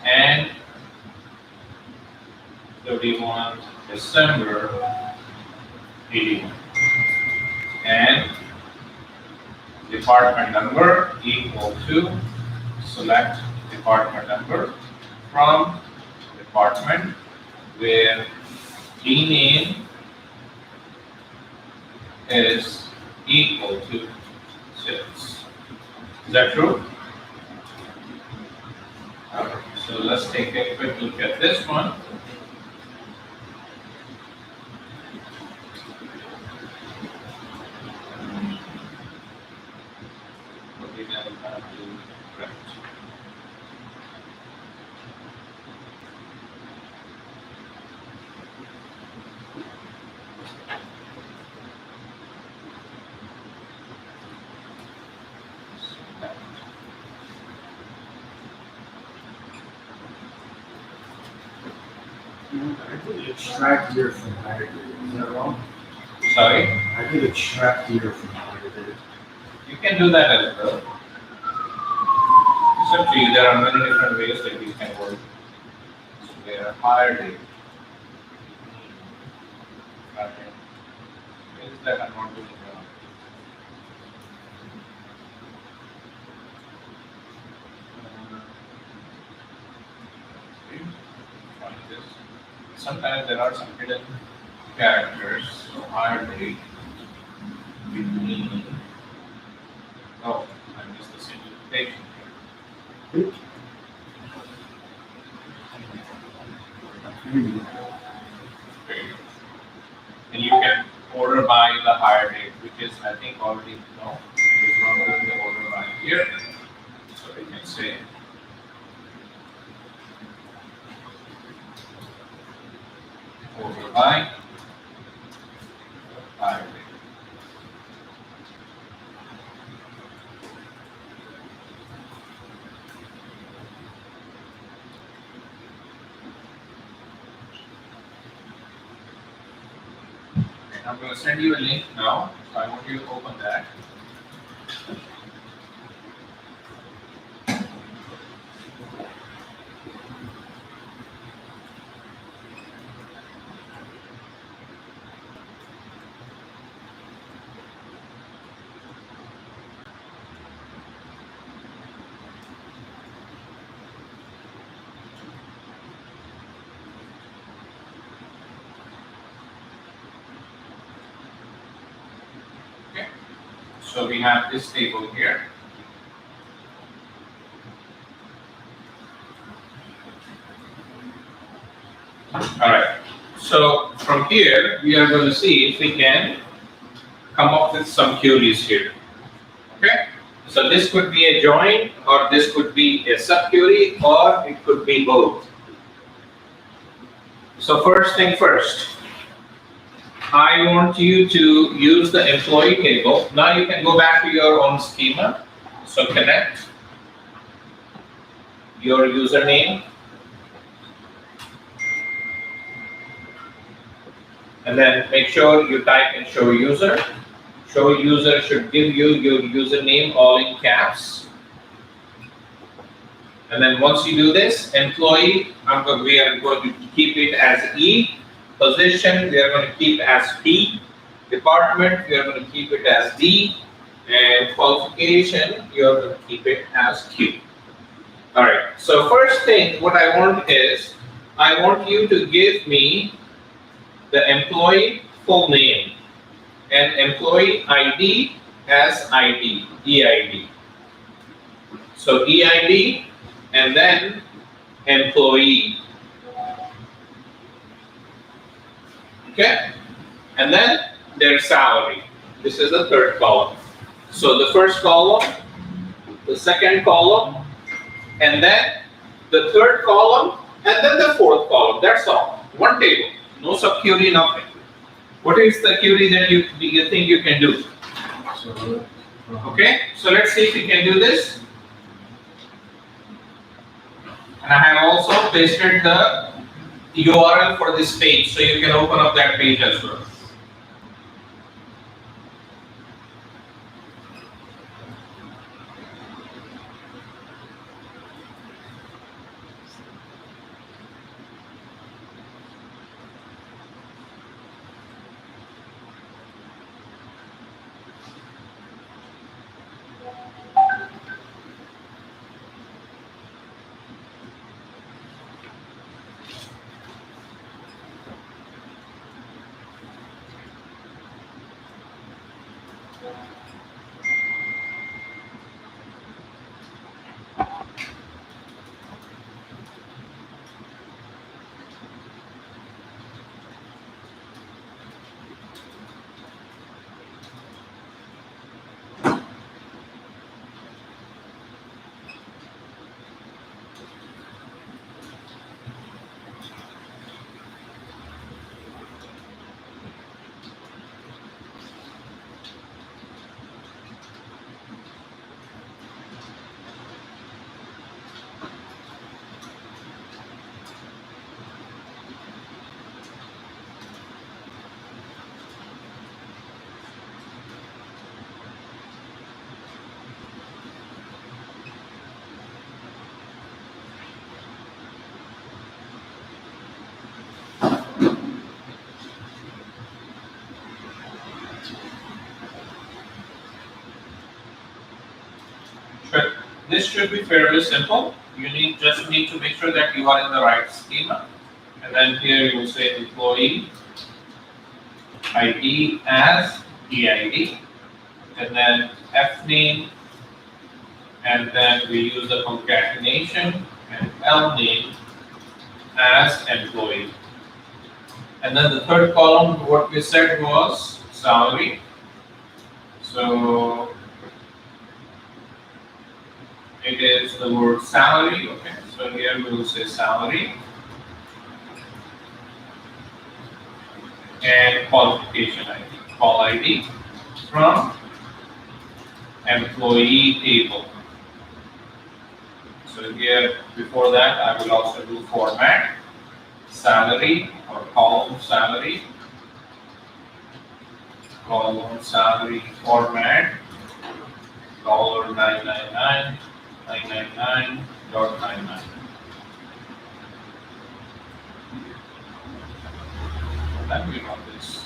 Speaker 1: And 31 December 81. And department number equal to select department number from department where the name is equal to 6. Is that true? Alright, so let's take a quick look at this one. Okay, now we have to correct.
Speaker 3: I did extract here from higher date, is that wrong?
Speaker 1: Sorry,
Speaker 3: I did extract here from higher date.
Speaker 1: you can do that as well. It's up to you. There are many different ways that you can work. So there are higher date. Is that I'm not doing wrong? Find this. Sometimes there are some hidden characters. So higher date between. Oh, I missed the simplification here. And you can order by the hire date, which is I think already no, it is not doing the order by here. So we can say order by hire date. I'm going to send you a link now, so I want you to open that. So we have this table here. All right. So from here, we are going to see if we can come up with some queries here. Okay. So this could be a join, or this could be a subquery, or it could be both. So first thing first. I want you to use the employee table. Now you can go back to your own schema. So connect your username. And then make sure you type in show user. Show user should give you your username all in caps. And then once you do this, employee, we are going to keep it as E. Position, we are going to keep as P. Department, we are going to keep it as D. And qualification, you are going to keep it as Q. All right. So first thing, what I want is, I want you to give me the employee full name and employee ID as ID, EID. So EID and then employee. Okay, and then their salary. This is the third column. So the first column, the second column, and then the third column, and then the fourth column. That's all. One table. No sub-query, nothing. What is the query that you think you can do?
Speaker 4: So,
Speaker 1: Okay, so let's see if we can do this. And I have also pasted the URL for this page, so you can open up that page as well. This should be fairly simple. You just need to make sure that you are in the right schema. And then here you will say employee ID as EID, and then F name, and then we use the concatenation and L name as employee. And then the third column, what we said was salary. So it is the word salary. Okay, so here we will say salary and qualification ID, call ID from employee table. So here before that I will also do format salary or column salary format $999 $999.99. Then we run this.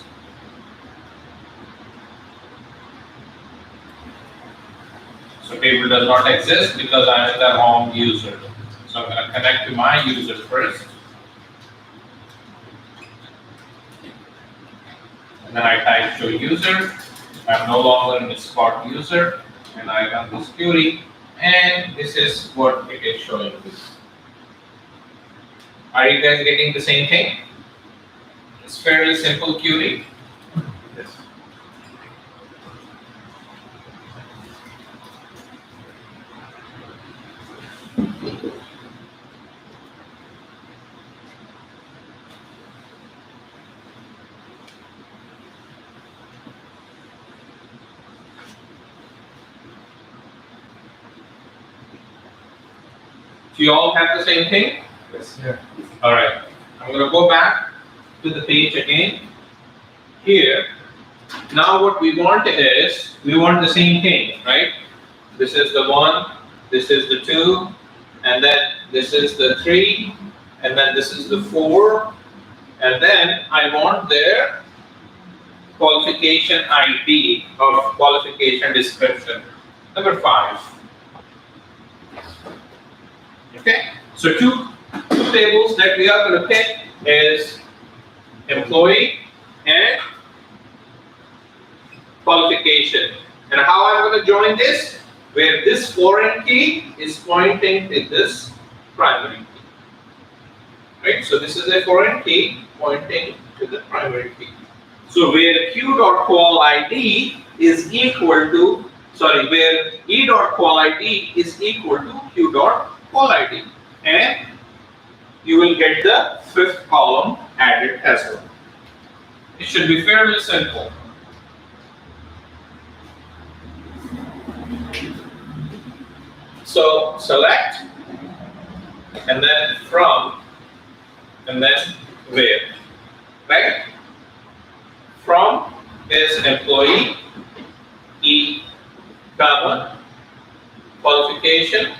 Speaker 1: So table does not exist because I am the wrong user. So I'm going to connect to my user first. And then I type show user. I'm no longer in the spot user. And I run this query. And this is what it is showing me. Are you guys getting the same thing? It's fairly simple query.
Speaker 2: Yes.
Speaker 1: Do you all have the same thing?
Speaker 2: Yes.
Speaker 4: yeah,
Speaker 1: All right. I'm going to go back to the page again. Here. Now what we want is, we want the same thing, right? This is the 1, this is the 2, and then this is the 3, and then this is the 4, and then I want their qualification ID or qualification description, number 5. Okay, so two tables that we are going to pick is employee and qualification. And how I'm going to join this? Where this foreign key is pointing to this primary key. Right, so this is a foreign key pointing to the primary key. So where q.qual ID is equal to where E dot qual ID is equal to Q dot qual ID, and you will get the fifth column added as well. It should be fairly simple. So select, and then from, and then where, right? From is employee, E, comma, qualification,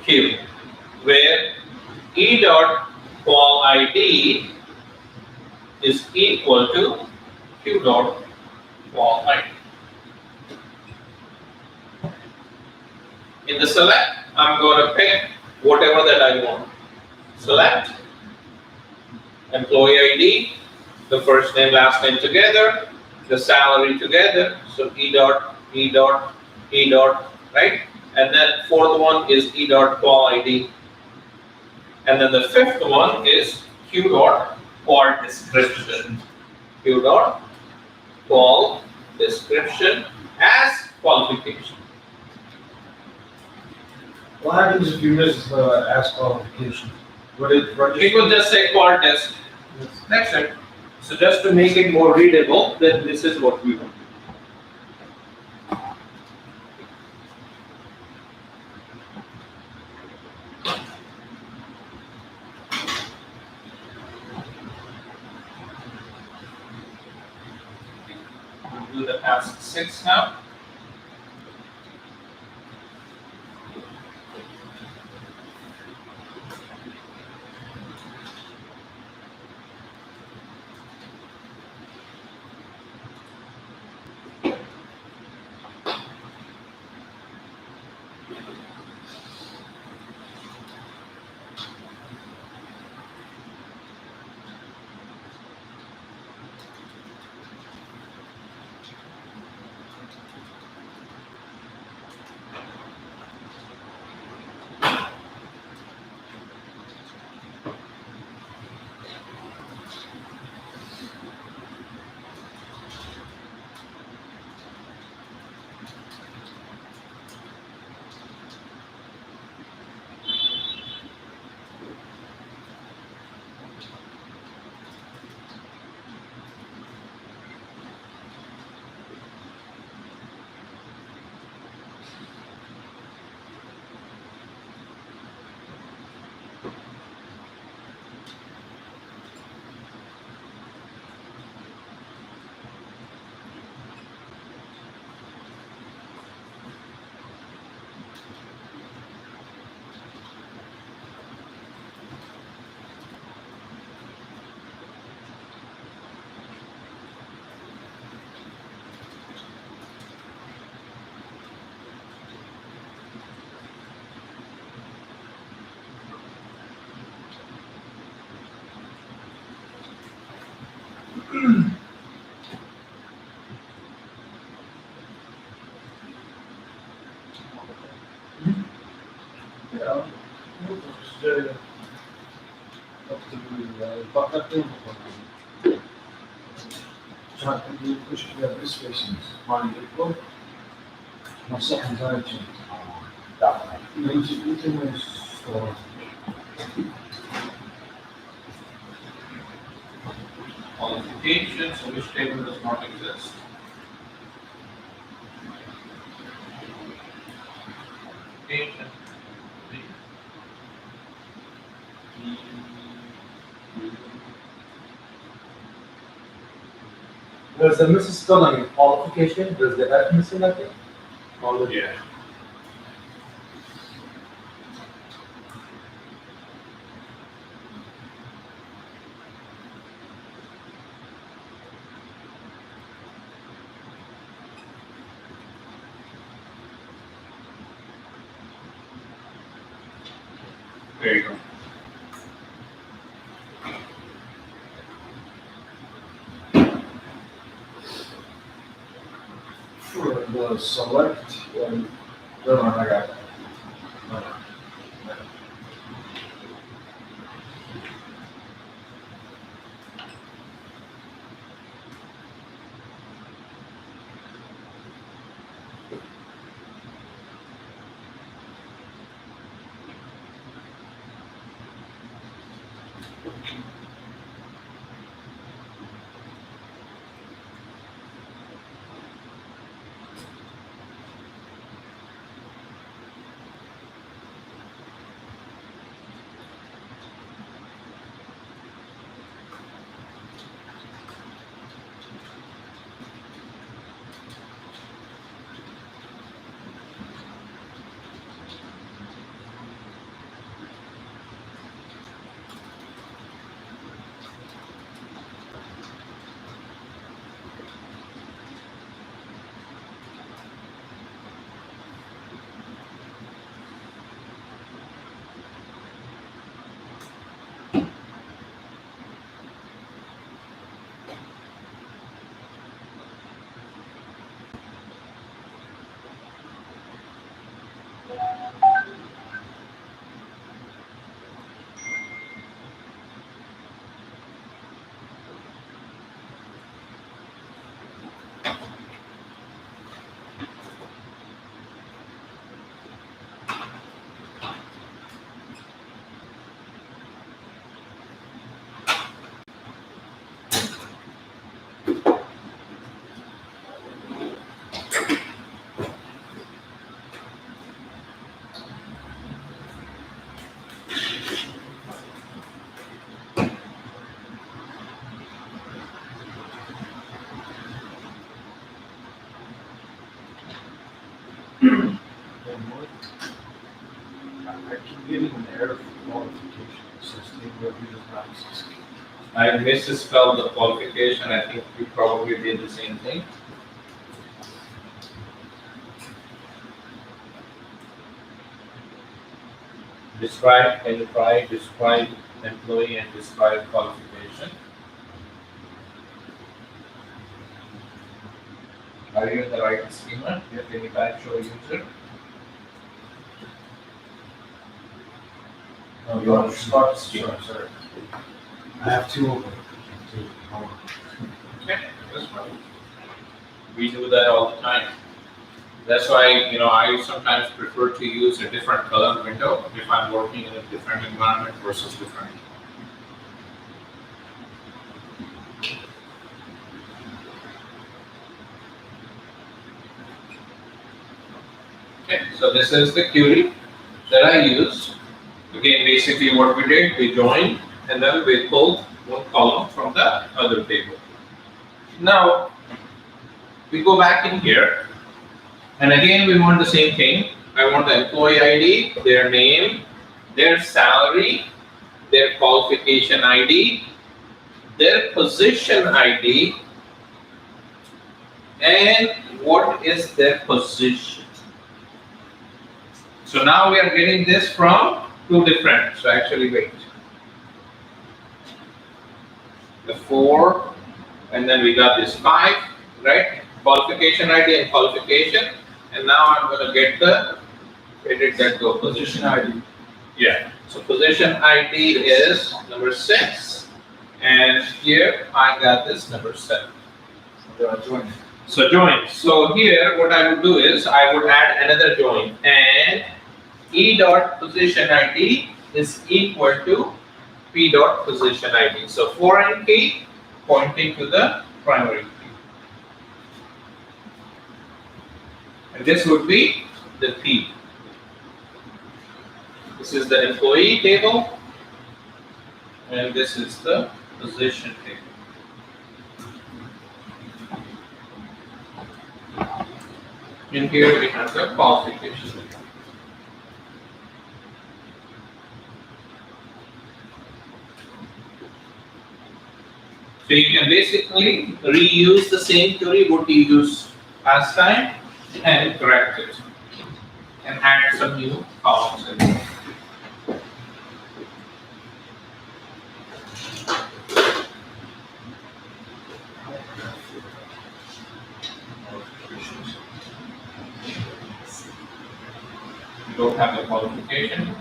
Speaker 1: Q, where E dot qual ID is equal to Q dot qual ID. In the select, I'm going to pick whatever that I want. Select, employee ID, the first name, last name together, the salary together, so E dot, E dot, E dot, right? And then fourth one is E dot qual ID. And then the fifth one is Q dot qual description. Q dot qual description as qualification.
Speaker 4: What happens if you miss the ask qualification? Would it register?
Speaker 1: It will just say qual test. That's it. So just to make it more readable, then this is what we want. We'll do the task 6 now.
Speaker 4: Yeah. Bakın. Çarpı bir kuş gibi bir spesimiz. Maalesef bu. Nasıl güzel için. Neyse, bütün sonra.
Speaker 1: Qualification, so which table does not exist? Qualification.
Speaker 2: There's a missing spelling in qualification, there's the F missing, I think.
Speaker 1: Yeah. There you go.
Speaker 4: For the select, never mind, I got it. getting an error for qualification, it says table of use not existing.
Speaker 1: I misspelled the qualification, I think you probably did the same thing. Describe, can you try describe employee and describe qualification? Are you in the right schema? Can you back show user?
Speaker 4: No,
Speaker 1: You want to start schema?
Speaker 4: sorry. I have two of them. Hold on.
Speaker 1: Okay, that's fine. We do that all the time. That's why, I sometimes prefer to use a different color window if I'm working in a different environment versus different. Okay, so this is the query that I use. Again, basically what we did, we joined and then we pulled one column from the other table. Now, we go back in here, and again we want the same thing. I want the employee ID, their name, their salary, their qualification ID, their position ID, and what is their position. So now we are getting this from two different. So actually, wait. The 4, and then we got this 5, right? Qualification ID and qualification, and now I'm going to get the, where did that go?
Speaker 4: Position ID.
Speaker 1: Yeah. So position ID is number 6, and here I got this number 7.
Speaker 4: Join.
Speaker 1: So join. So here, what I would do is I would add another join, and E dot position ID is equal to P dot position ID. So foreign key pointing to the primary key. And this would be the P. This is the employee table, and this is the position table. And here we have the qualification. So you can basically reuse the same query what you used last time and correct it and add some new columns in there. You don't have the qualification.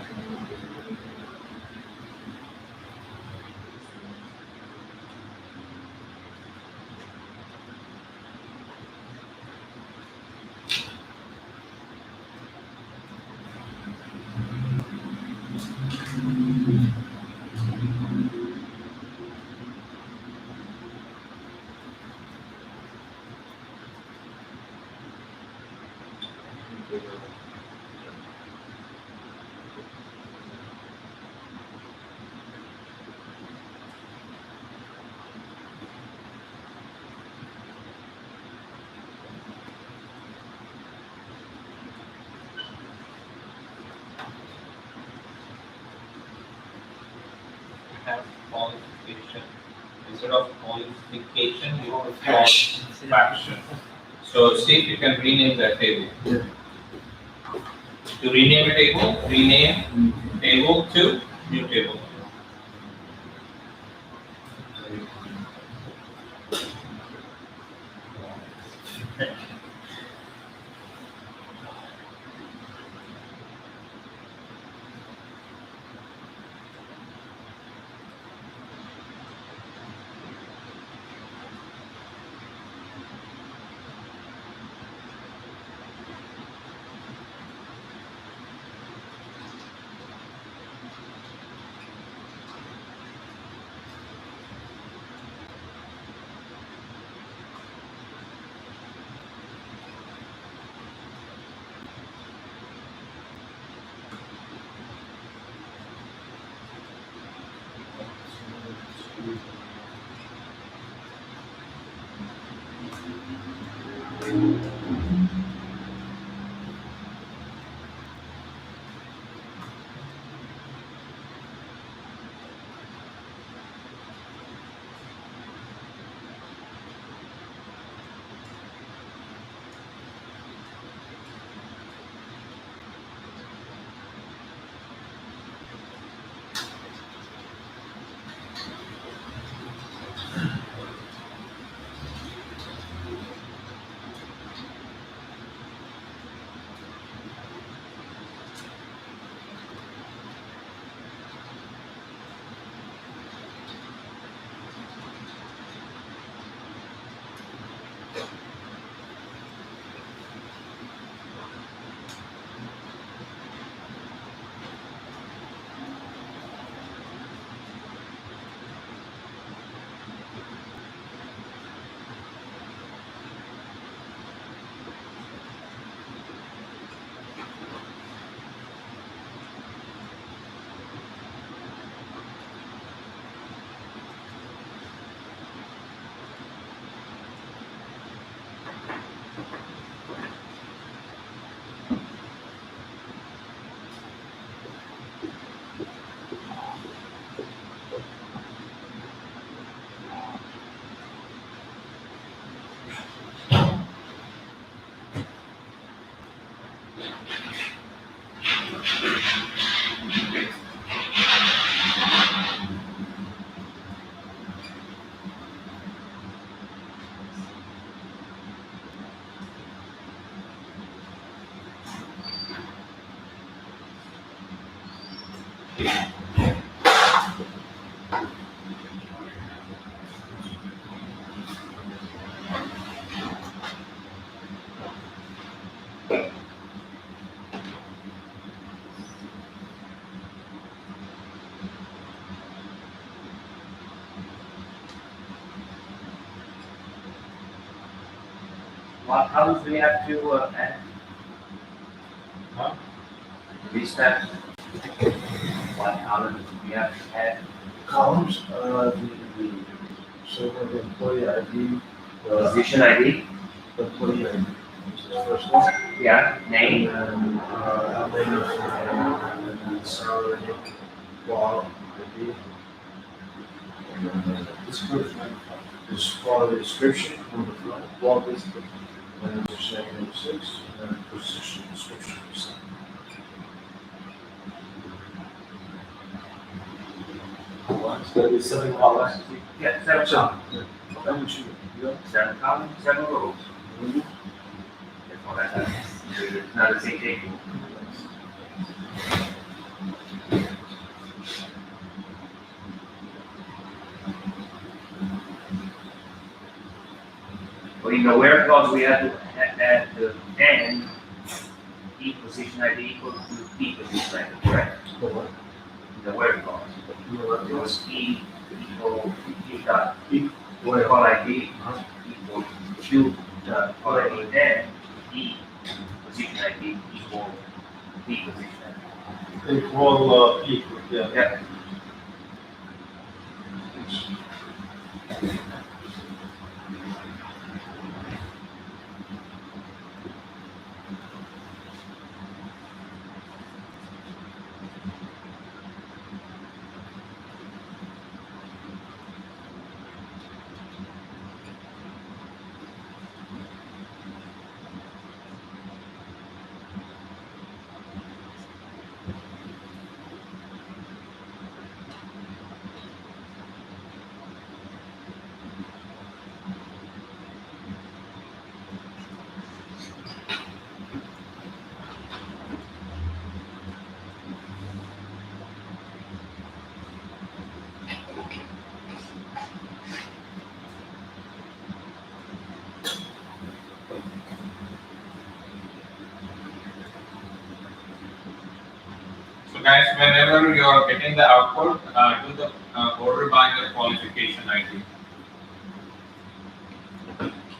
Speaker 1: Have qualification. Instead of qualification, you have faction. So see if you can rename that table. To rename a table, rename table to new table.
Speaker 3: What columns do we have to add?
Speaker 2: Huh?
Speaker 3: This time, what columns do we have to add?
Speaker 4: Columns, so we have employee ID,
Speaker 3: Position ID,
Speaker 4: employee ID, which is the first one.
Speaker 3: yeah,
Speaker 4: And
Speaker 3: name,
Speaker 4: then, our name, and then salary, qual, ID. And then
Speaker 2: Description.
Speaker 4: this quality description, number five, quality description. And then just saying number six, and then position description.
Speaker 2: It's gonna be 7 columns.
Speaker 3: yeah, seven columns,
Speaker 4: How much you,
Speaker 3: 7 rows. That's all that has. It's not the same table. Well, in the where clause, we have to add the and E position ID equal to E position ID, correct?
Speaker 4: what?
Speaker 3: In the where clause. It was E equal E dot
Speaker 4: Where?
Speaker 3: call ID equal Q dot call ID and E position ID equal B position ID.
Speaker 2: Equal, equal, yeah.
Speaker 3: Yeah,
Speaker 1: So guys, whenever you are getting the output, do the order by the qualification ID.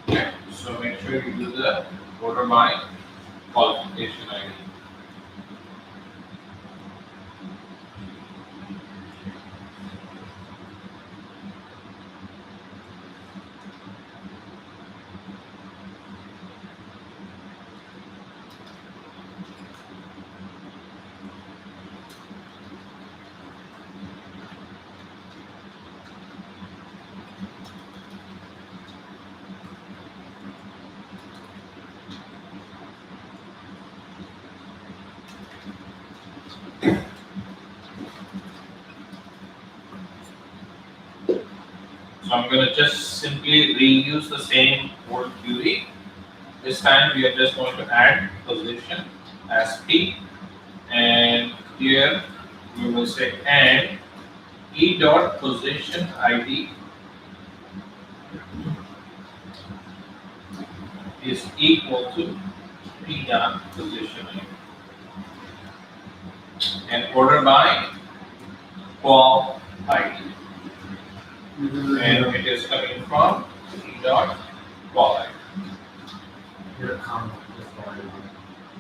Speaker 1: Okay, so make sure you do the order by qualification ID. So I'm going to just simply reuse the same word query. This time we are just going to add position as P, and here we will say and E dot position ID is equal to P dot position ID, and order by qual ID. And it is coming from E dot qual ID.
Speaker 4: Here, comma, before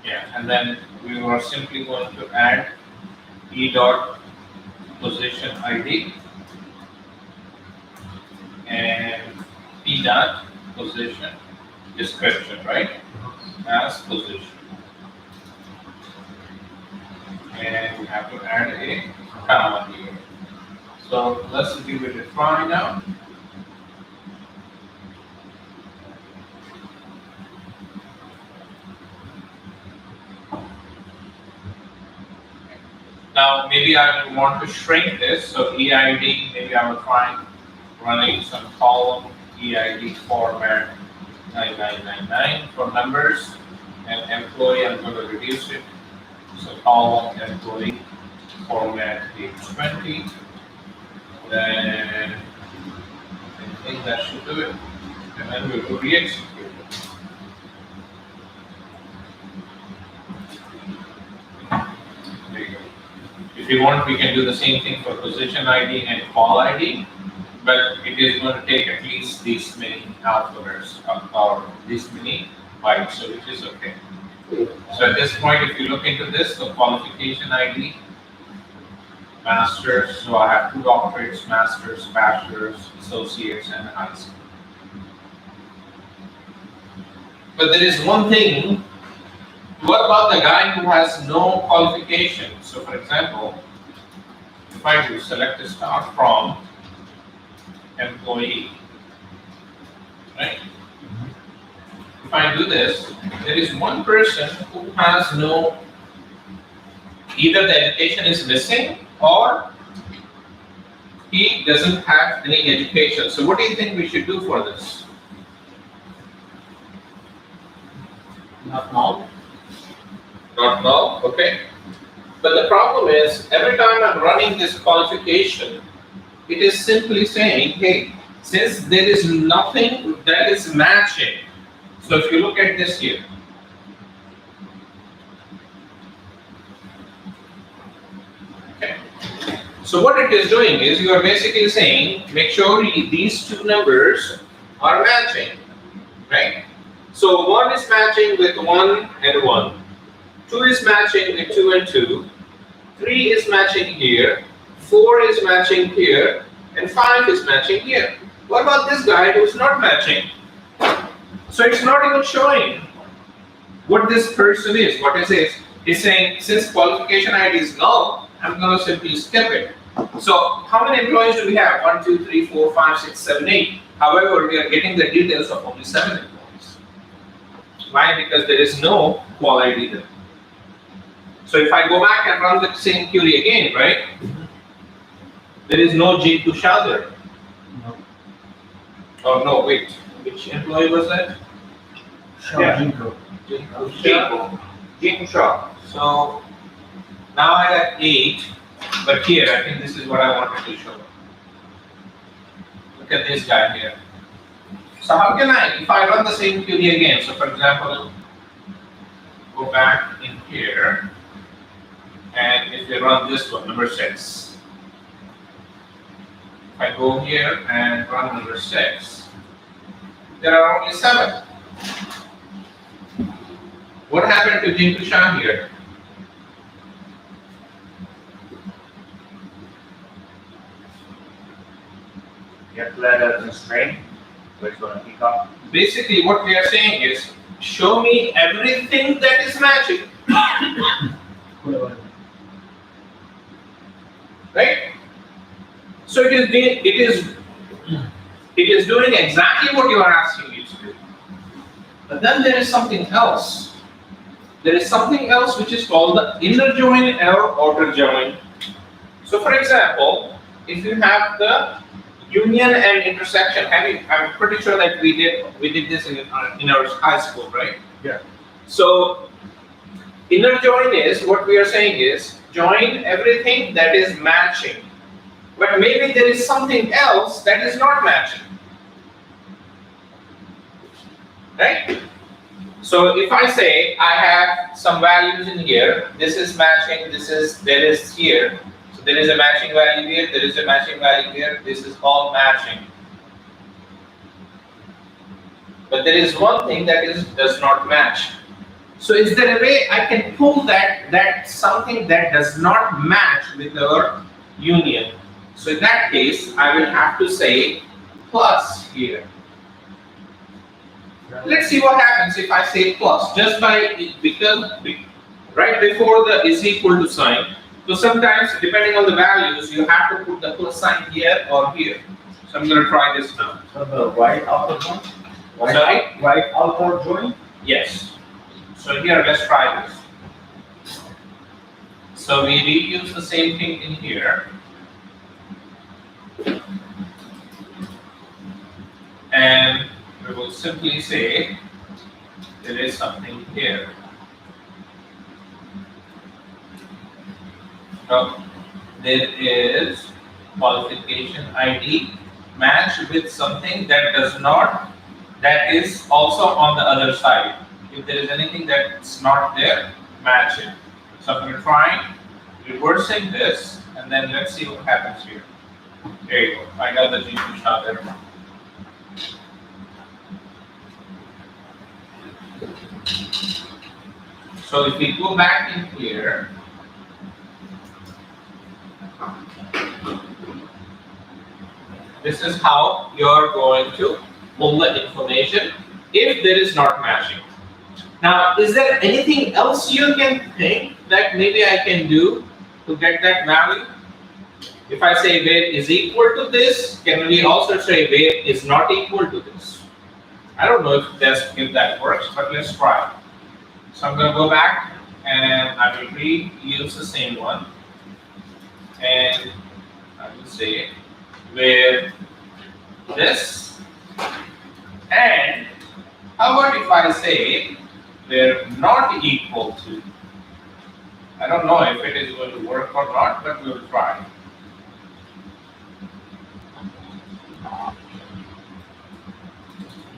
Speaker 1: Yeah, and then we were simply going to add E dot position ID and P dot position description, right? As position. And we have to add a comma here. So let's give it a try now. Now maybe I want to shrink this, so EID, maybe I will try running some column EID format 9999 for numbers, and employee I'm going to reduce it. So column employee format 820. Then I think that should do it. And then we will re-execute it. There you go. If you want, we can do the same thing for position ID and call ID. but it is going to take at least these many alphabets or these many bytes, so which is okay. So at this point, if you look into this, the qualification ID, masters, so I have 2 doctorates, masters, bachelors, associates, and high school. But there is one thing, what about the guy who has no qualification? So for example, if I do select a start from employee, right? If I do this, there is one person who has no, either the education is missing or he doesn't have any education. So what do you think we should do for this?
Speaker 2: Not now.
Speaker 1: Not now, okay. But the problem is, every time I'm running this qualification, it is simply saying, hey, since there is nothing that is matching, so if you look at this here, okay. So what it is doing is, you are basically saying, make sure these 2 numbers are matching, right? So 1 is matching with 1 and 1. 2 is matching with 2 and 2, 3 is matching here, 4 is matching here, and 5 is matching here. What about this guy who's not matching? So it's not even showing what this person is. What is it? It's saying, since qualification ID is null, I'm going to simply skip it. So how many employees do we have? 1, 2, 3, 4, 5, 6, 7, 8. However, we are getting the details of only 7 employees. Why? Because there is no qual ID there. So if I go back and run the same query again, right? There is no J2 Shah there.
Speaker 2: No.
Speaker 1: Oh no, wait. Which employee was that?
Speaker 3: Yeah.
Speaker 4: Jinko.
Speaker 1: J2 Shah. So now I got 8, but here I think this is what I wanted to show. Look at this guy here. So how can I, if I run the same query again, so for example, go back in here, and if you run this one, number 6. If I go here and run number 6, there are only 7. What happened to Jinku Shah here?
Speaker 3: You have to add a constraint, so it's going to pick up.
Speaker 1: Basically, what we are saying is, show me everything that is matching. Right? So it is doing exactly what you are asking it to do. But then there is something else. There is something else which is called the inner join or outer join. So for example, if you have the union and intersection, I'm pretty sure that we did this in our high school, right?
Speaker 4: Yeah.
Speaker 1: So inner join is, what we are saying is, join everything that is matching. But maybe there is something else that is not matching. Right? So if I say I have some values in here, this is matching, there is here. So there is a matching value here, there is a matching value here, this is all matching. But there is one thing that does not match. So is there a way I can pull that something that does not match with our union? So in that case, I will have to say plus here. Let's see what happens if I say plus, just because right before the is equal to sign. So sometimes, depending on the values, you have to put the plus sign here or here. So I'm going to try this now.
Speaker 2: So the right outer join?
Speaker 1: Sorry?
Speaker 2: Right outer join?
Speaker 1: Yes. So here, let's try this. So we reuse the same thing in here. And we will simply say there is something here. So there is qualification ID matched with something that is also on the other side. If there is anything that's not there, match it. So I'm going to try reversing this, and then let's see what happens here. There you go. I got the GP shot there. So if we go back in here, this is how you're going to pull the information if there is not matching. Now, is there anything else you can think that maybe I can do to get that value? If I say where is equal to this, can we also say where is not equal to this? I don't know if that works, but let's try. So I'm going to go back and I will reuse the same one. And I will say where this, and how about if I say they're not equal to? I don't know if it is going to work or not, but we'll try.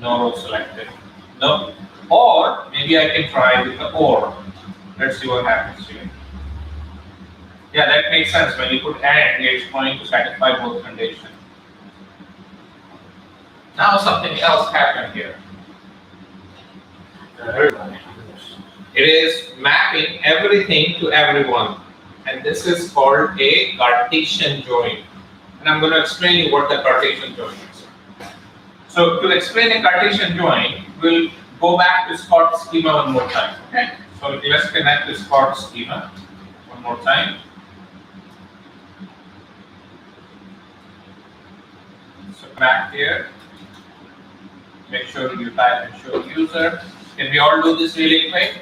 Speaker 1: No row selected. No. Or maybe I can try with the or. Let's see what happens here. Yeah, that makes sense. When you put and, it's going to satisfy both conditions. Now something else happened here. It is mapping everything to everyone. And this is called a Cartesian join. And I'm going to explain you what the Cartesian join is. So to explain a Cartesian join, we'll go back to Scott's schema one more time. Okay. So let's connect to Scott's schema one more time. So back here, make sure you type and show user. Can we all do this really quick?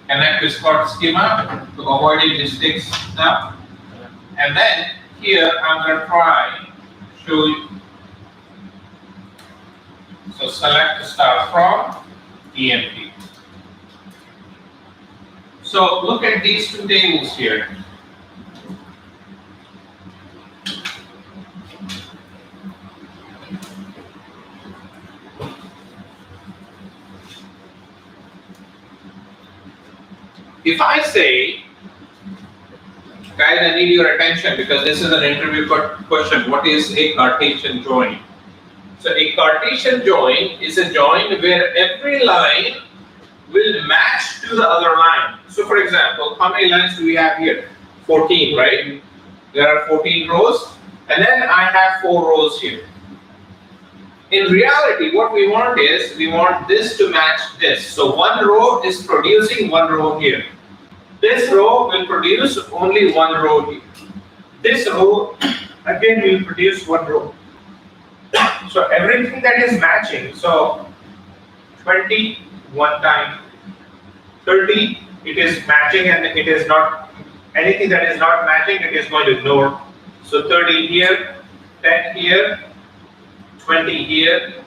Speaker 1: Connect to Scott's schema to avoid any mistakes now. And then here I'm going to try show you. So select the star from EMP. So look at these two tables here. If I say, guys, I need your attention because this is an interview question. What is a Cartesian join? So a Cartesian join is a join where every line will match to the other line. So for example, how many lines do we have here? 14, right? There are 14 rows, and then I have 4 rows here. In reality, what we want is, we want this to match this. So one row is producing one row here. This row will produce only one row here. This row again will produce one row. So everything that is matching, so 20 one time, 30 it is matching, and it is not, anything that is not matching it is going to ignore. So 30 here, 10 here, 20 here,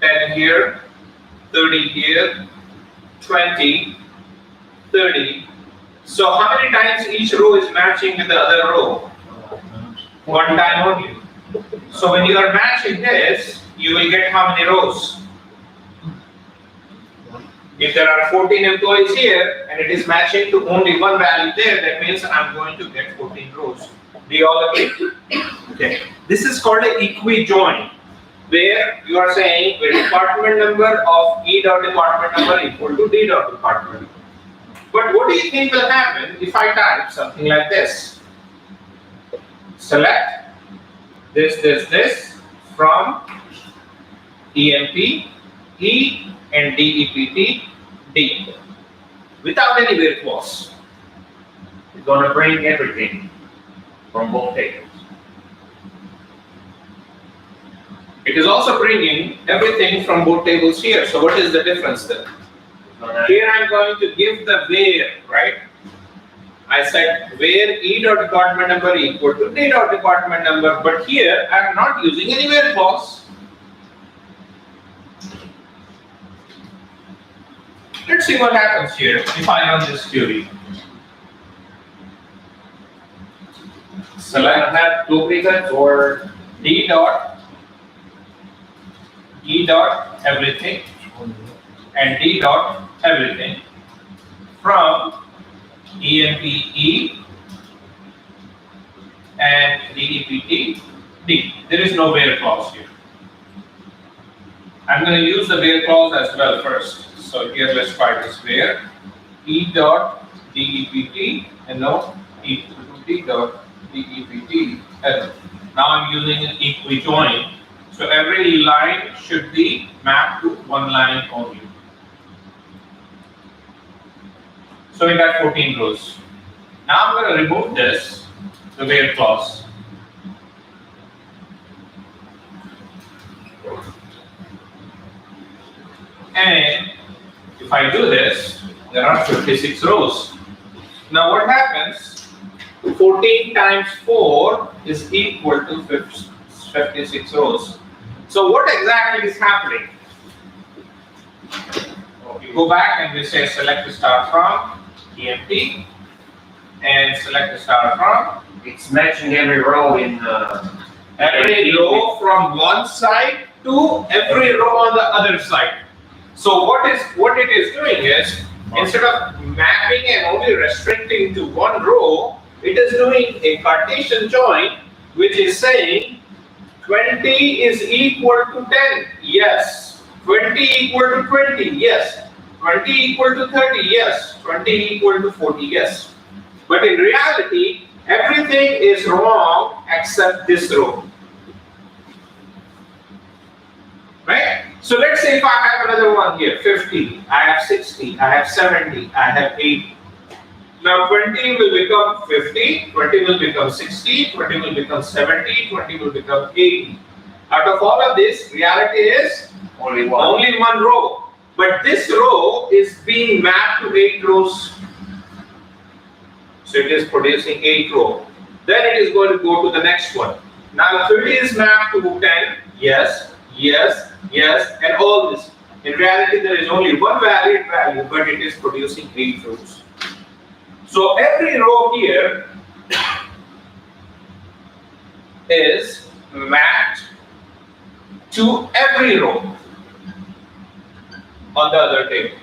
Speaker 1: 10 here, 30 here, 20, 30. So how many times each row is matching with the other row? One time only. So when you are matching this, you will get how many rows? If there are 14 employees here and it is matching to only one value there, that means I'm going to get 14 rows. Do you all agree? Okay. This is called an equi-join, where you are saying the department number of E dot department number equal to D dot department number. But what do you think will happen if I type something like this? Select this from EMP, E and DEPT, D. Without any where clause. It's going to bring everything from both tables. It is also bringing everything from both tables here. So what is the difference then? Here I'm going to give the where, right? I said where E dot department number equal to D dot department number, but here I'm not using any where clause. Let's see what happens here if I run this query. Select that duplicate or D dot, E dot everything, and D dot everything from EMPE and DEPT D. There is no where clause here. I'm going to use the where clause as well first. So here let's try this where E dot DEPT and no equal to D dot DEPT. And now I'm using an equijoin. So every line should be mapped to one line only. So we got 14 rows. Now I'm going to remove this, the where clause. And if I do this, there are 56 rows. Now what happens? 14 times 4 is equal to 56 rows. So what exactly is happening? You go back and we say select the star from EMP and select the star from.
Speaker 3: It's matching every row in
Speaker 1: Every row from one side to every row on the other side. So what it is doing is, instead of mapping and only restricting to one row, it is doing a Cartesian join, which is saying 20 is equal to 10, yes. 20 equal to 20, yes. 20 equal to 30, yes. 20 equal to 40, yes. But in reality, everything is wrong except this row. Right? So let's say if I have another one here, 50, I have 60, I have 70, I have 80. Now 20 will become 50, 20 will become 60, 20 will become 70, 20 will become 80. Out of all of this, reality is
Speaker 3: only one.
Speaker 1: only one row. But this row is being mapped to 8 rows. So it is producing 8 rows. Then it is going to go to the next one. Now 30 is mapped to 10, yes, yes, yes, and all this. In reality, there is only one valid value, but it is producing 8 rows. So every row here is mapped to every row on the other table,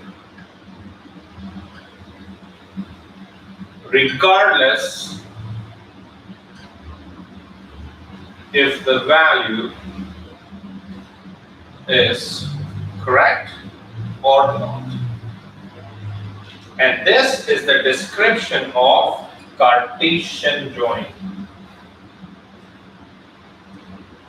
Speaker 1: regardless if the value is correct or not. And this is the description of Cartesian join.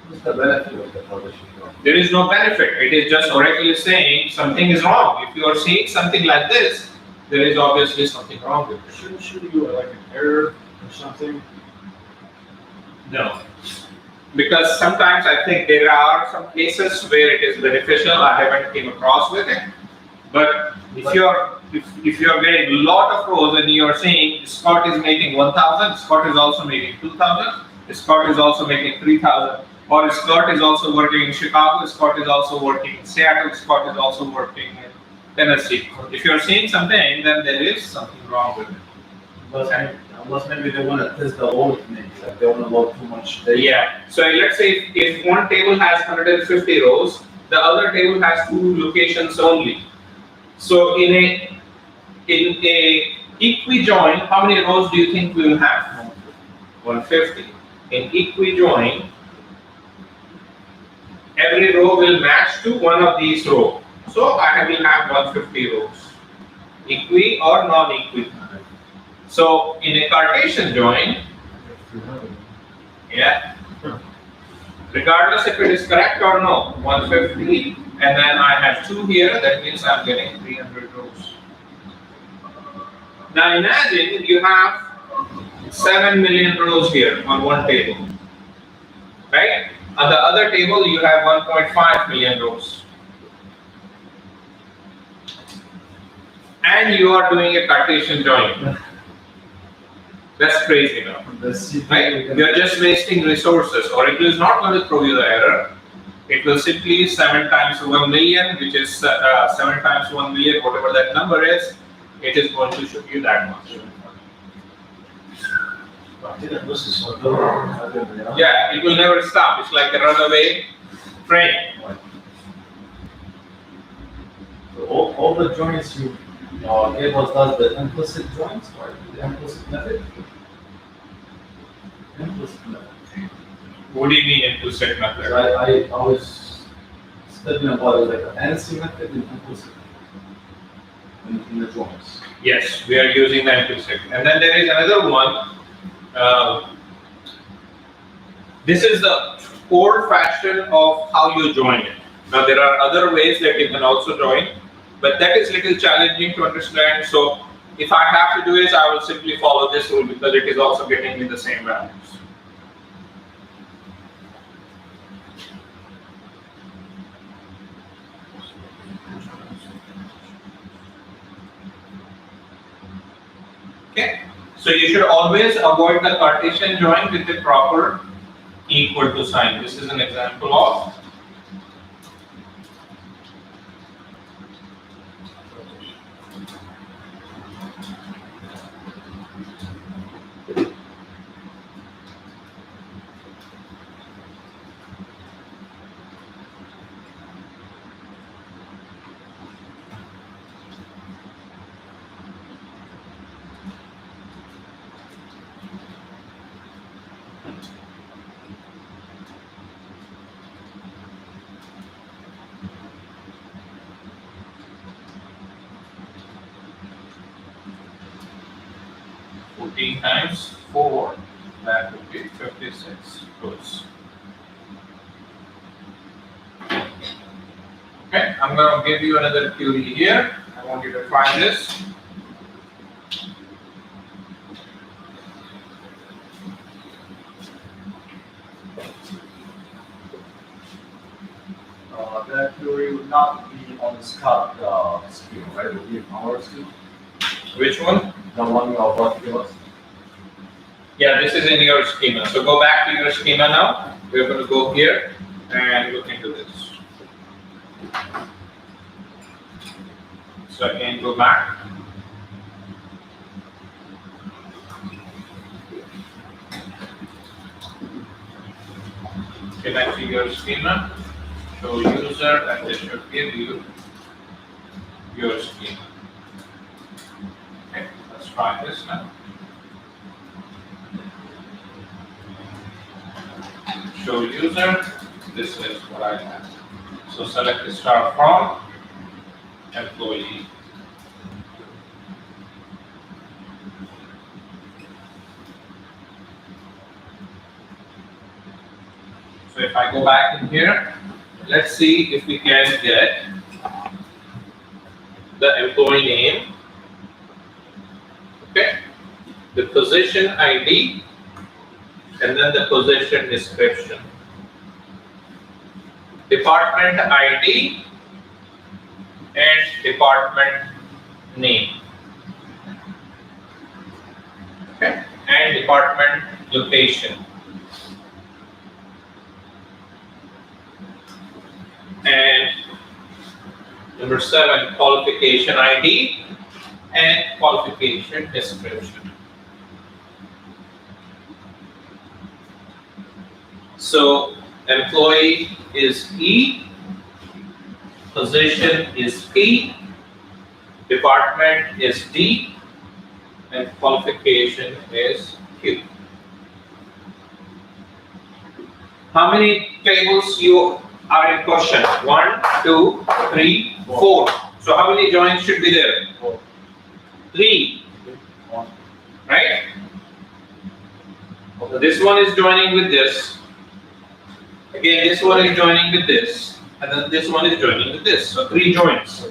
Speaker 2: What's the benefit of the Cartesian join?
Speaker 1: There is no benefit. It is just oracularly saying something is wrong. If you are seeing something like this, there is obviously something wrong with it.
Speaker 4: Should you like an error or something?
Speaker 1: No. Because sometimes I think there are some cases where it is beneficial. I haven't came across with it. But if you're getting a lot of rows and you're saying Scott is making 1,000, Scott is also making 2,000, Scott is also making 3,000, or Scott is also working in Chicago, Scott is also working in Seattle, Scott is also working in Tennessee. If you're seeing something, then there is something wrong with it.
Speaker 2: Unless maybe they want to test the load, maybe like they want to load too much data.
Speaker 1: Yeah. So let's say if one table has 150 rows, the other table has 2 locations only. So in a equijoin, how many rows do you think we will have? 150. In equijoin, every row will match to one of these rows. So I will have 150 rows, equi or non-equi. So in a Cartesian join, yeah, regardless if it is correct or no, 150, and then I have 2 here, that means I'm getting 300 rows. Now imagine you have 7 million rows here on one table, right? On the other table you have 1.5 million rows. And you are doing a Cartesian join. That's crazy now. Right? You're just wasting resources. Oracle is not going to throw you the error. It will simply 7 times 1 million, which is 7 times 1 million, whatever that number is, it is going to show you that much. Yeah, it will never stop. It's like a runaway train.
Speaker 2: So all the joints you gave us does the implicit joints, right? The implicit method. Implicit method.
Speaker 1: What do you mean implicit
Speaker 2: So
Speaker 1: method?
Speaker 2: I was studying about like the ANSI method and implicit in the joints.
Speaker 1: Yes, we are using the implicit. And then there is another one. This is the old fashion of how you join it. Now there are other ways that you can also join, but that is little challenging to understand. So if I have to do this, I will simply follow this rule because it is also getting me the same values. Okay, so you should always avoid the Cartesian join with the proper equal to sign. This is an example of times 4, that would be 56 rows. Okay, I'm going to give you another query here. I want you to try this.
Speaker 2: That theory would not be on the Scott scheme, right? It would be our scheme.
Speaker 1: Which one?
Speaker 2: The one you are about to give us.
Speaker 1: Yeah, this is in your schema. So go back to your schema now. We're going to go here and look into this. So again, go back. Connect to your schema. Show user, and this should give you your schema. Okay, let's try this now. Show user, this is what I have. So select start from employee. So if I go back in here, let's see if we can get the employee name, okay, the position ID, and then the position description. Department ID and department name. Okay, and department location. And number 7, qualification ID and qualification description. So employee is E, position is P, department is D, and qualification is Q. How many tables you are in question? 1, 2, 3, 4. So how many joins should be there? 3, right? So this one is joining with this. Again, this one is joining with this, and then this one is joining with this. So 3 joins.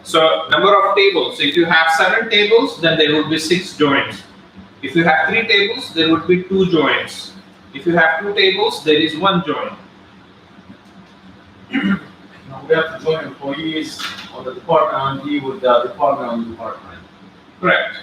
Speaker 1: So number of tables. If you have 7 tables, then there would be 6 joins. If you have 3 tables, there would be 2 joins. If you have 2 tables, there is 1 join.
Speaker 2: Now we have to join employees on the department ID with the department on the department.
Speaker 1: Correct.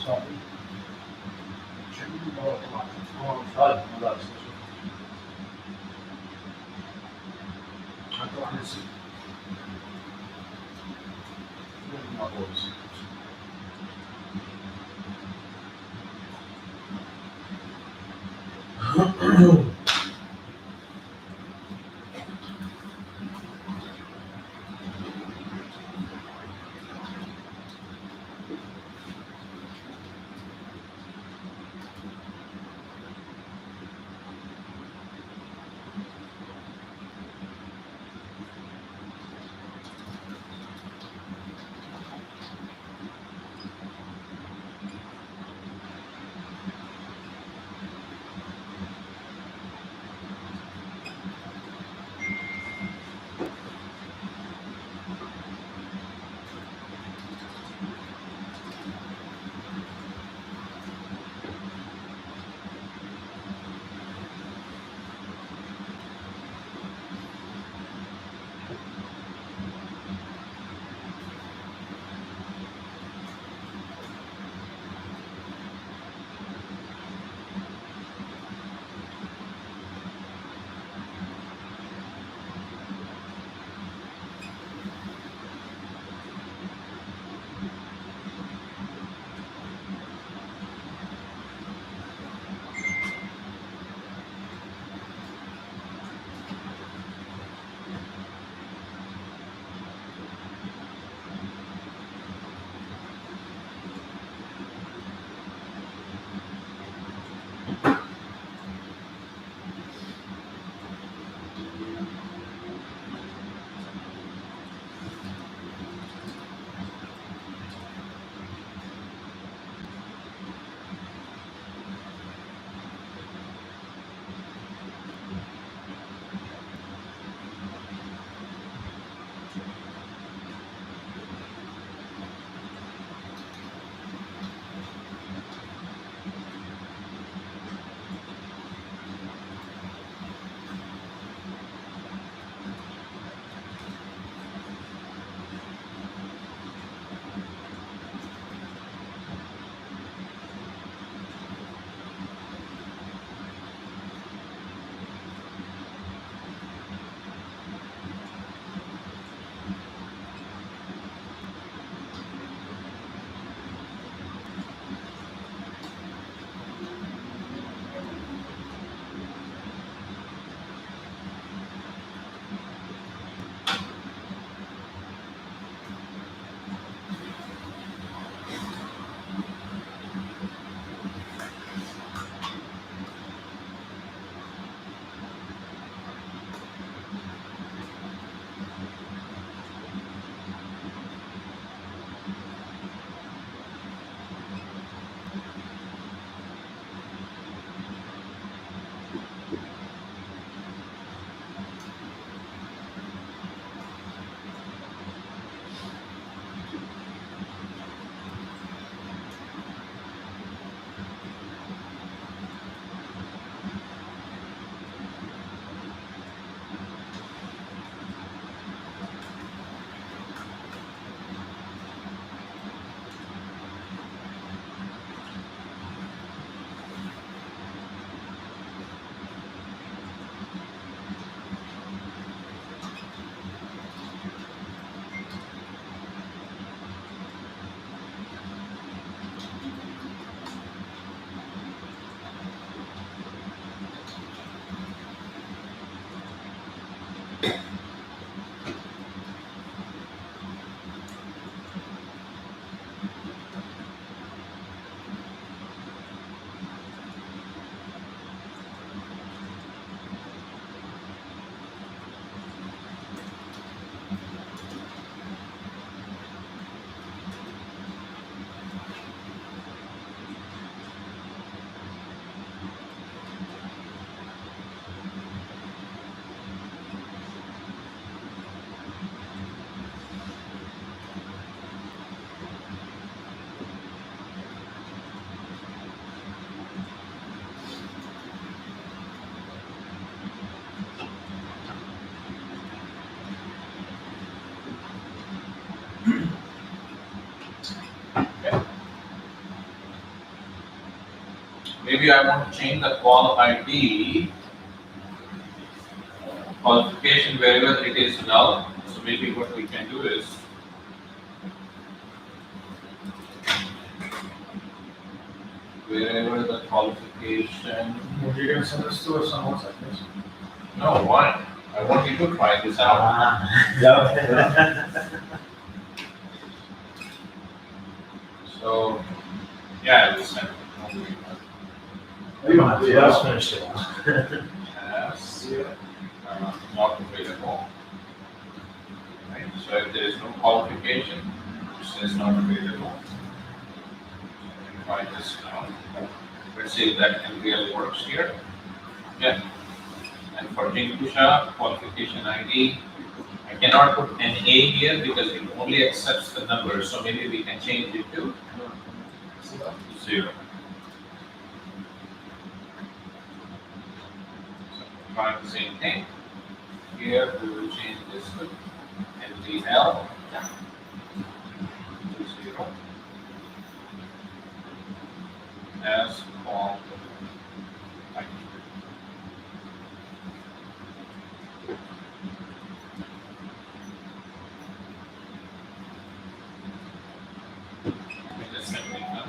Speaker 4: So. Şimdi bana tamam. Tamam, sadece bunlar arasında. Hatta annesi. Bunlar olsun.
Speaker 1: maybe I want to change the qual ID qualification wherever it is null. So maybe what we can do is wherever the qualification.
Speaker 4: Well, you're gonna send this to us on WhatsApp, yes?
Speaker 1: No, why? I want you to try this out.
Speaker 3: Yeah.
Speaker 1: So, yeah, I will send it.
Speaker 4: You don't have to.
Speaker 3: Yeah, let's finish it.
Speaker 1: As not available. Right, so if there is no qualification, it says not available. Try this now. Let's see if that can really works here. Yeah. And for Jinkusha, qualification ID, I cannot put an A here because it only accepts the number, so maybe we can change it to 0. Try the same thing. Here we will change this to NVL to 0 as qual ID. Just send it now.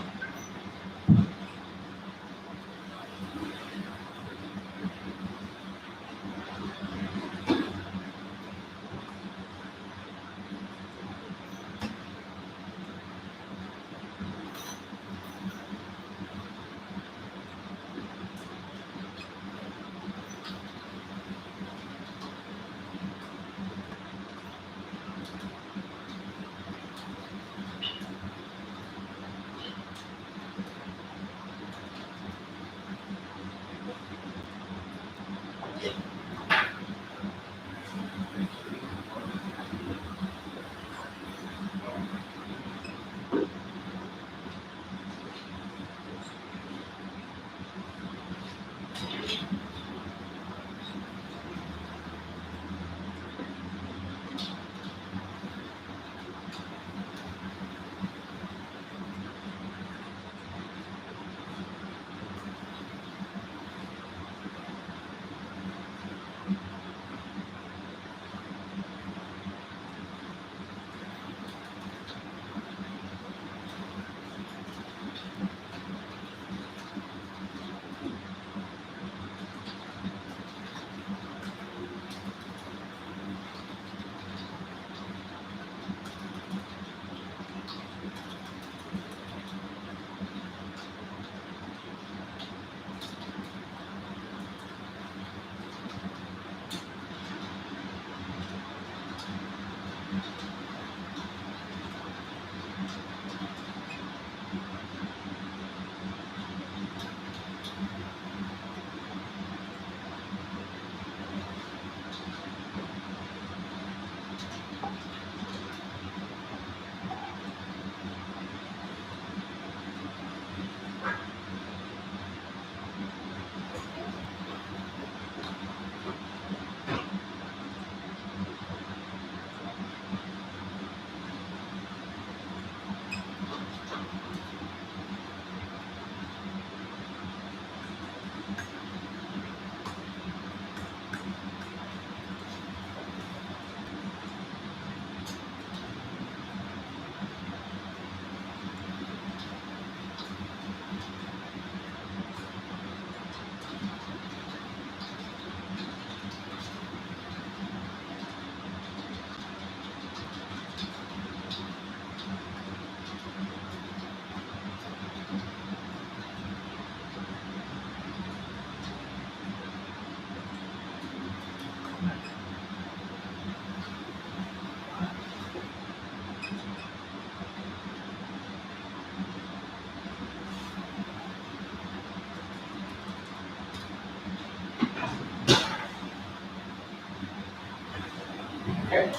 Speaker 1: Okay.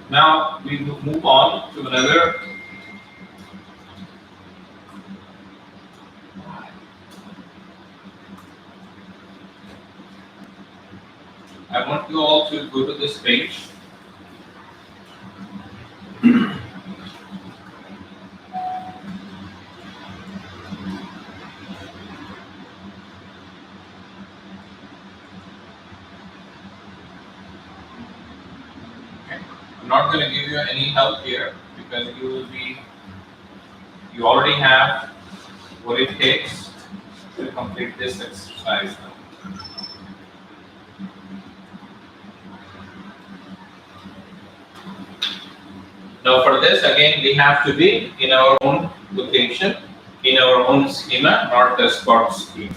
Speaker 1: Now we move on to another. I want you all to go to this page. I'm not going to give you any help here because you already have what it takes to complete this exercise now. Now for this, again, we have to be in our own location, in our own schema, not the Scott schema.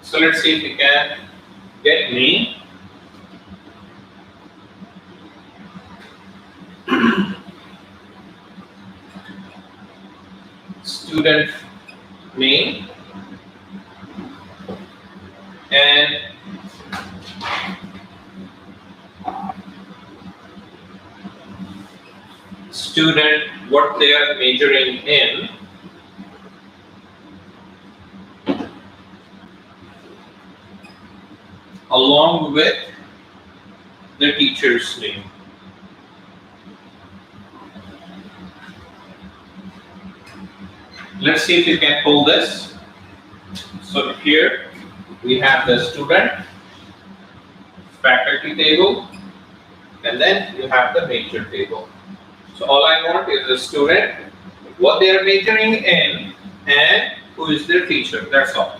Speaker 1: So let's see if we can get me. Student name and student what they are majoring in, along with the teacher's name. Let's see if you can pull this. So here we have the student, faculty table, and then you have the major table. So all I want is the student, what they are majoring in, and who is their teacher. That's all.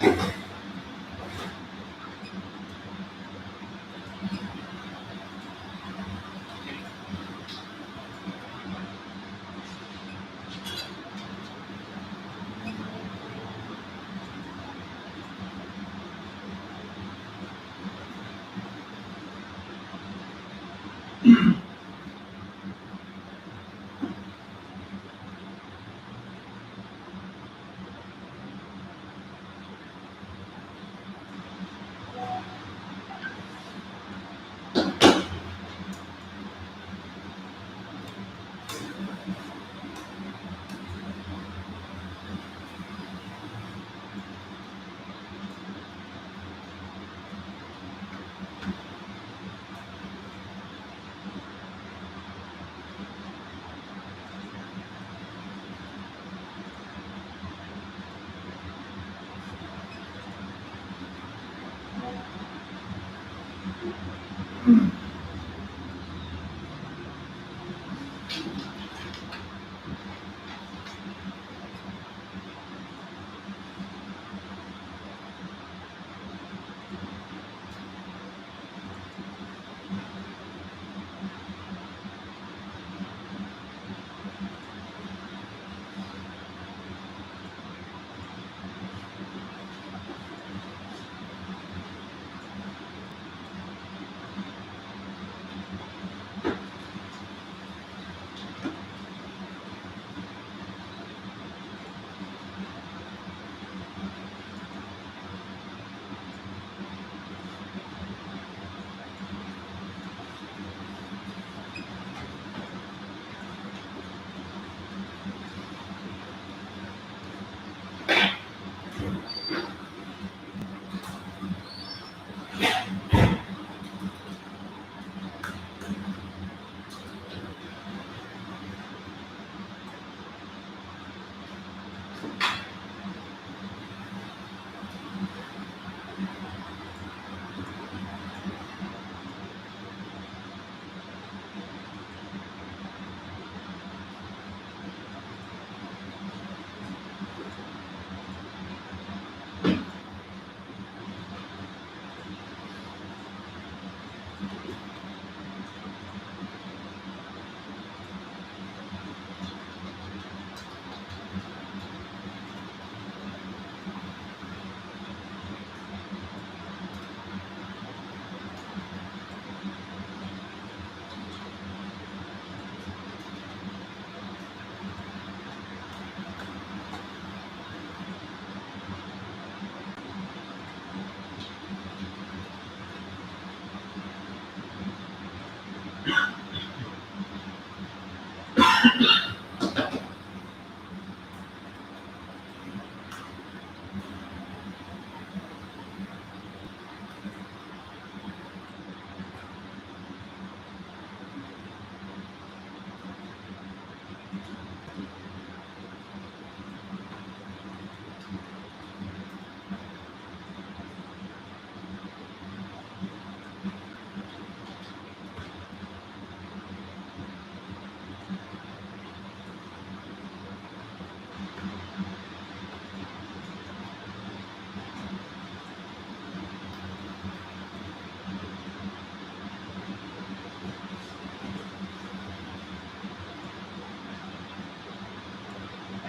Speaker 3: I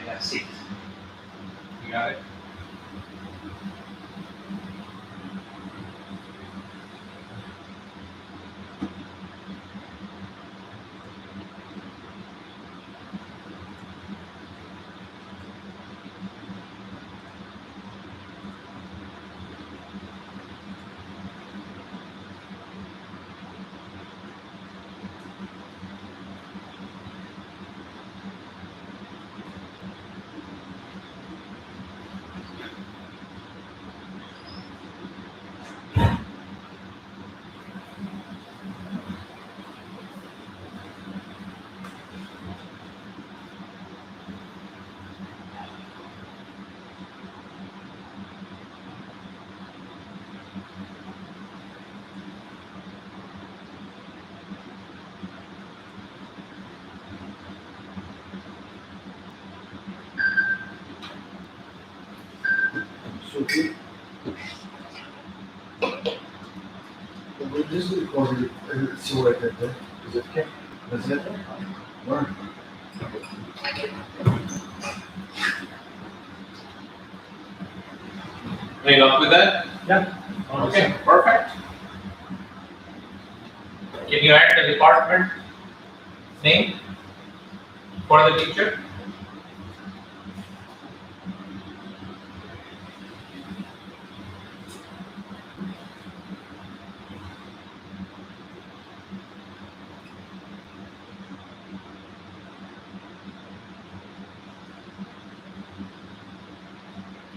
Speaker 3: got 6.
Speaker 1: You got it?
Speaker 4: This is recorded, so like that, is it okay? Is it? Word.
Speaker 1: Are you up with that?
Speaker 4: Yeah.
Speaker 1: Okay, perfect. Can you add the department name for the teacher?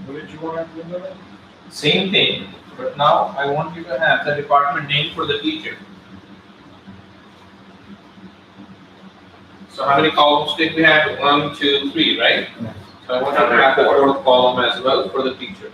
Speaker 4: What did you want to do?
Speaker 1: Same thing, but now I want you to have the department name for the teacher. So how many columns did we have? 1, 2, 3, right? So I want you to have the fourth column as well for the teacher.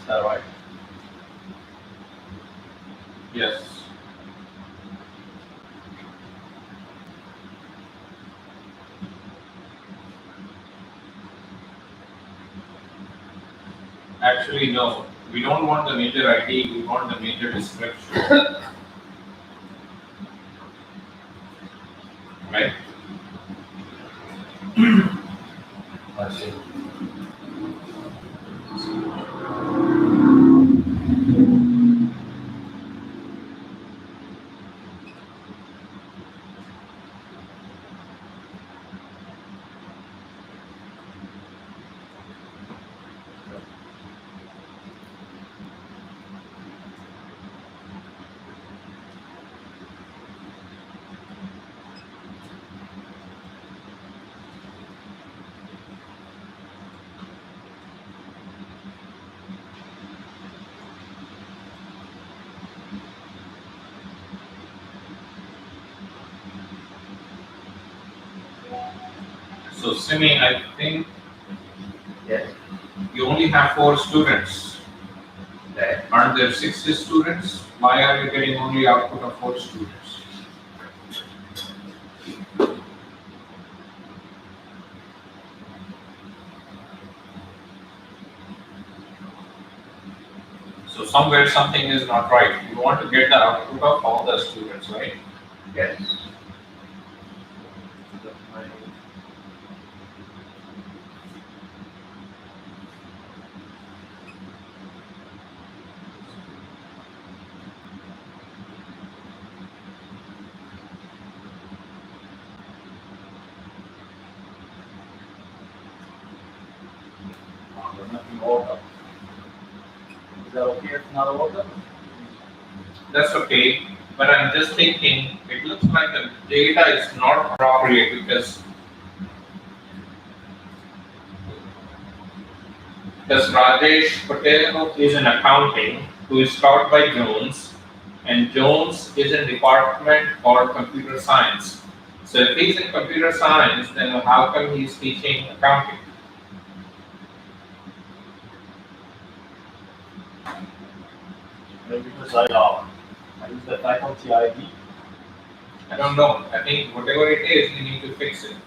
Speaker 2: Is that right?
Speaker 1: Yes. Actually, no. We don't want the major ID, we want the major description. Right?
Speaker 2: I see.
Speaker 1: So Simi, I think
Speaker 3: Yes,
Speaker 1: you only have 4 students.
Speaker 3: that,
Speaker 1: Aren't there 60 students? Why are you getting only output of 4 students? So somewhere something is not right. You want to get the output of all the students, right?
Speaker 3: yes.
Speaker 2: There's nothing order. Is that okay if not order?
Speaker 1: That's okay. But I'm just thinking, it looks like the data is not appropriate because Rajesh Patel is in accounting, who is taught by Jones, and Jones is in department for computer science. So if he's in computer science, then how come he's teaching accounting?
Speaker 2: Maybe because I use the faculty ID.
Speaker 1: I don't know. I think whatever it is, we need to fix it.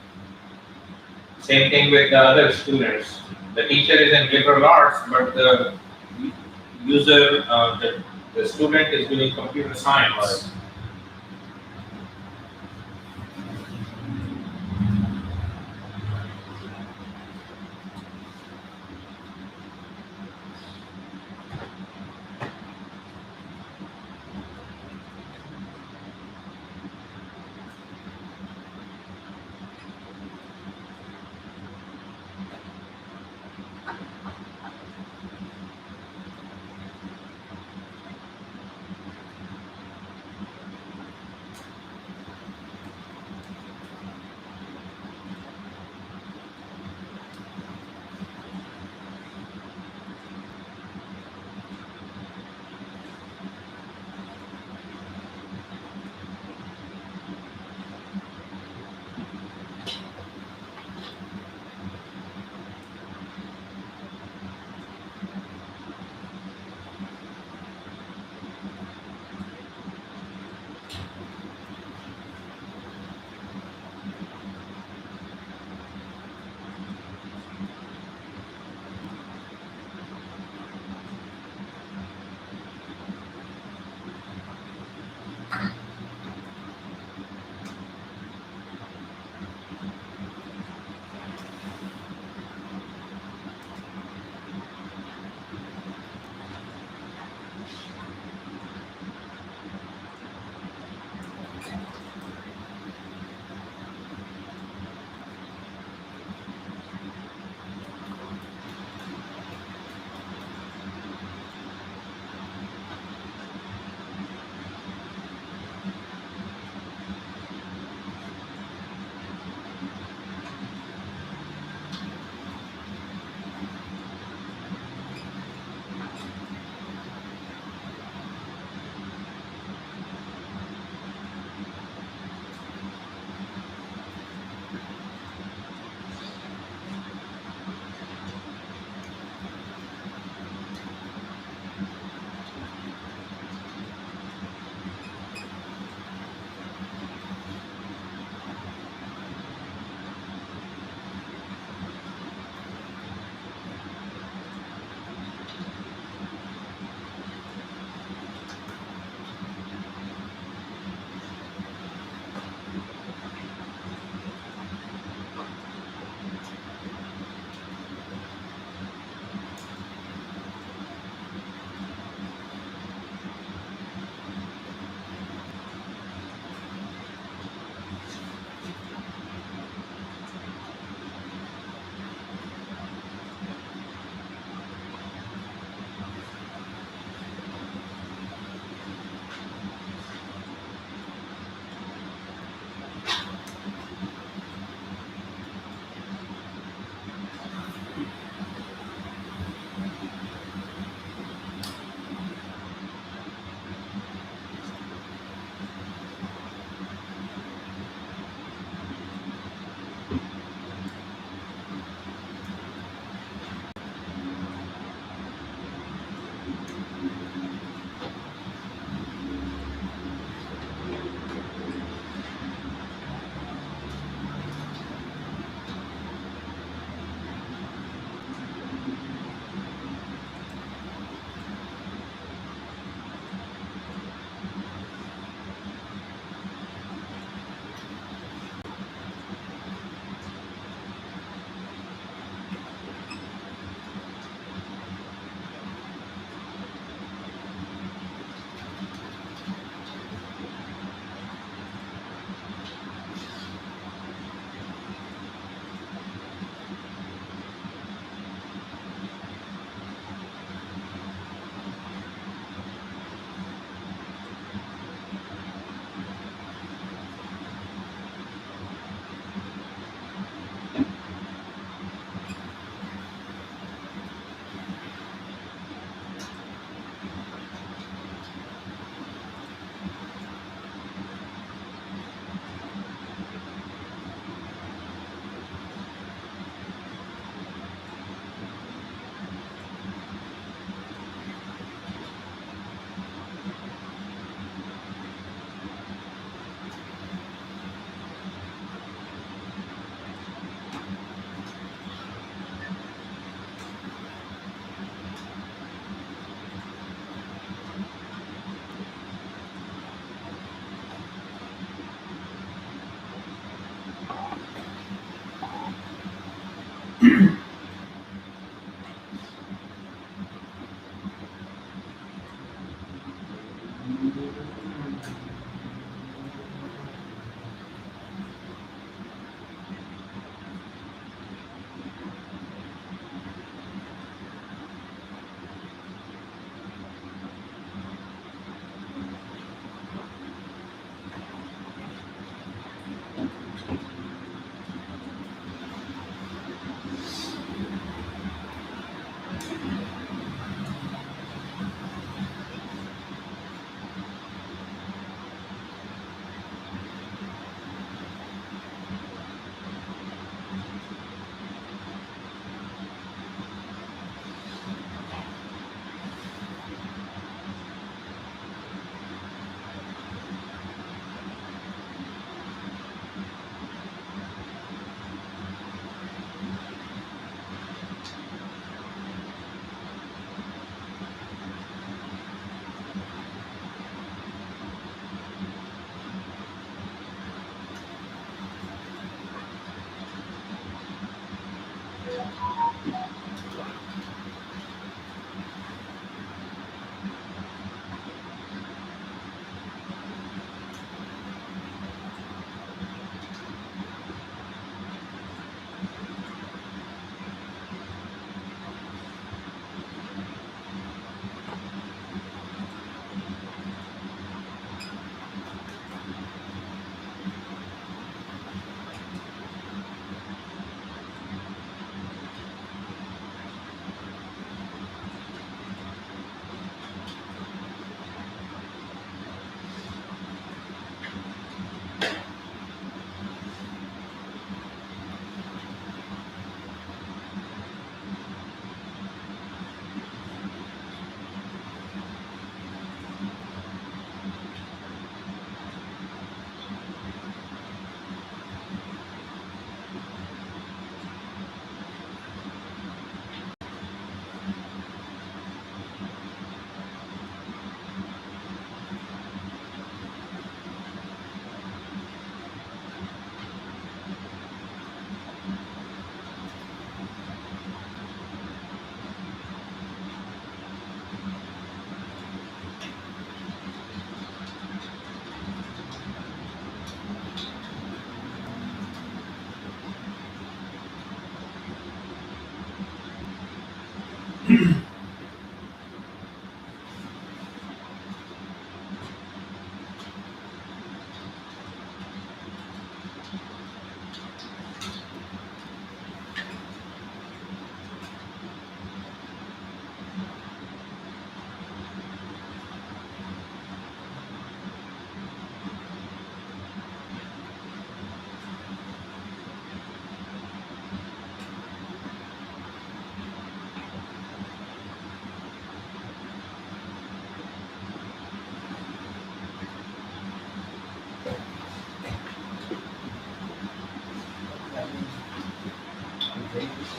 Speaker 1: Same thing with the other students. The teacher is in liberal arts, but the user, the student is doing computer science.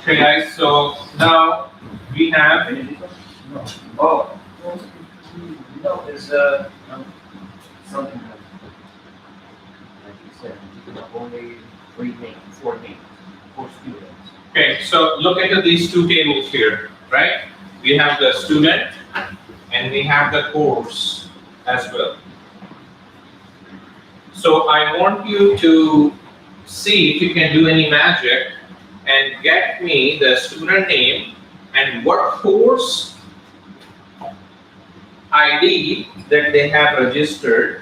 Speaker 1: Okay, guys. So now we have.
Speaker 3: Oh, no, there's something like you said, you can only four students.
Speaker 1: Okay, so look into these two tables here, right? We have the student and we have the course as well. So I want you to see if you can do any magic and get me the student name and what course ID that they have registered,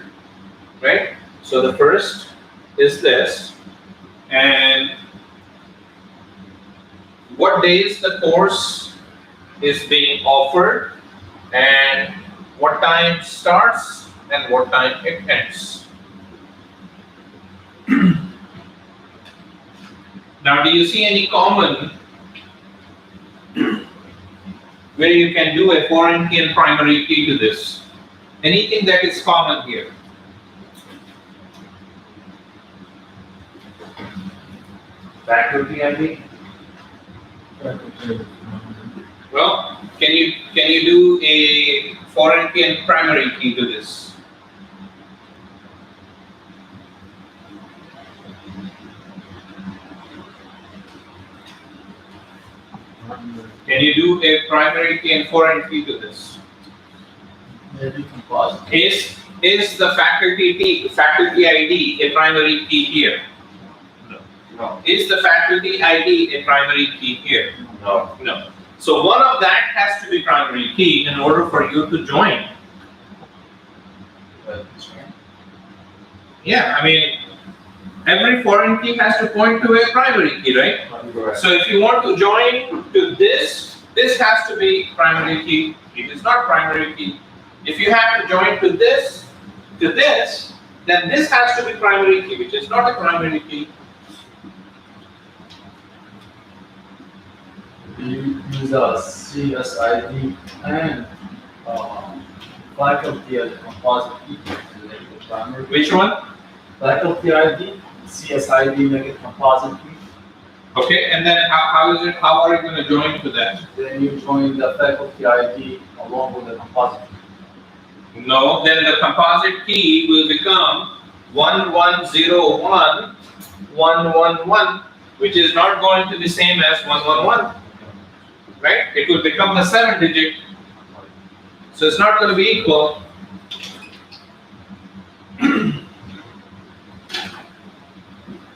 Speaker 1: right? So the first is this, and what days the course is being offered, and what time starts and what time it ends. Now, do you see any common where you can do a foreign key and primary key to this? Anything that is common here?
Speaker 3: Faculty ID?
Speaker 1: Well, can you do a foreign key and primary key to this? Can you do a primary key and foreign key to this?
Speaker 2: Maybe composite.
Speaker 1: Is the faculty ID a primary key here?
Speaker 3: No,
Speaker 1: Is the faculty ID a primary key here?
Speaker 3: no.
Speaker 1: No. So one of that has to be primary key in order for you to join. Yeah, I mean, every foreign key has to point to a primary key, right?
Speaker 3: Correct.
Speaker 1: So if you want to join to this has to be primary key. It is not primary key. If you have to join to this, then this has to be primary key, which is not a primary key.
Speaker 2: You use a CSID and faculty as a composite key to make the primary.
Speaker 1: Which one?
Speaker 2: Faculty ID, CSID make it composite key.
Speaker 1: Okay, and then how are you going to join to that?
Speaker 2: Then you join the faculty ID along with the composite key.
Speaker 1: No, then the composite key will become 1101 111, which is not going to be same as 111. Right? It will become the 7-digit. So it's not going to be equal.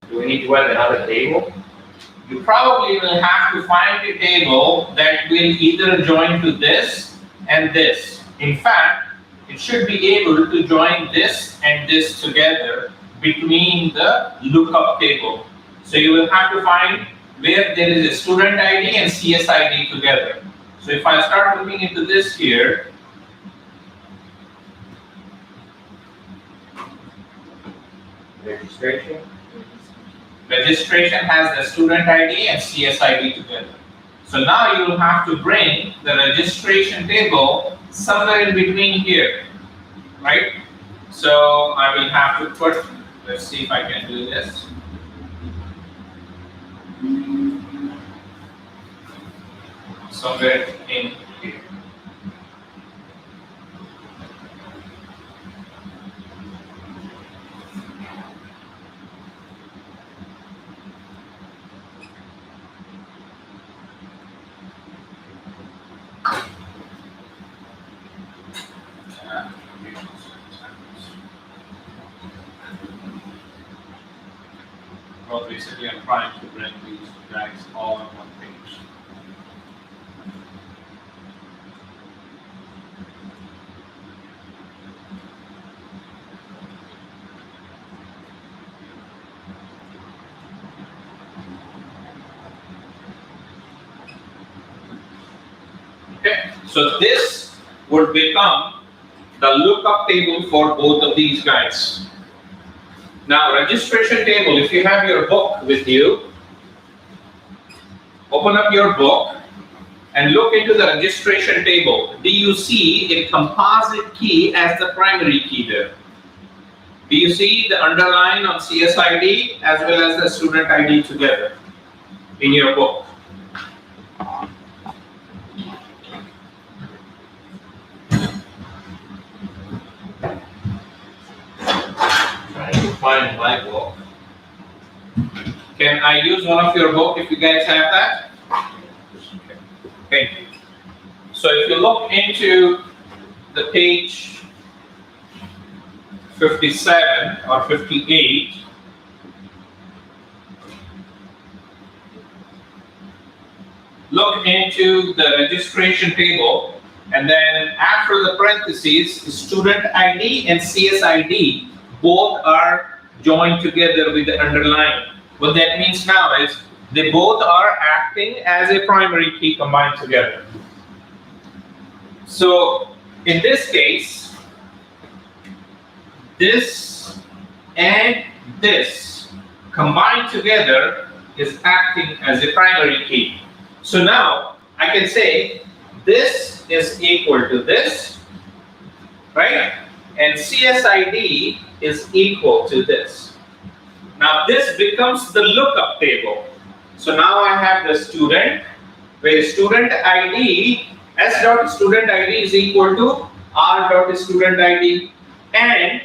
Speaker 3: Do we need to add another table?
Speaker 1: You probably will have to find a table that will either join to this and this. In fact, it should be able to join this and this together between the lookup table. So you will have to find where there is a student ID and CSID together. So if I start looking into this here, registration has the student ID and CSID together. So now you will have to bring the registration table somewhere in between here, right? So I will have to put, let's see if I can do this. Somewhere in here. Well, basically, I'm trying to bring these guys all on one page. Okay, so this would become the lookup table for both of these guys. Now, registration table, if you have your book with you, open up your book and look into the registration table. Do you see a composite key as the primary key there? Do you see the underline on CSID as well as the student ID together in your book?
Speaker 3: Trying to find my book.
Speaker 1: Can I use one of your book if you guys have that? Okay. So if you look into the page 57 or 58, look into the registration table, and then after the parentheses, student ID and CSID both are joined together with the underline. What that means now is they both are acting as a primary key combined together. So in this case, this and this combined together is acting as a primary key. So now I can say this is equal to this, right? And CSID is equal to this. Now this becomes the lookup table. So now I have the student, where student ID, S dot student ID is equal to R dot student ID, and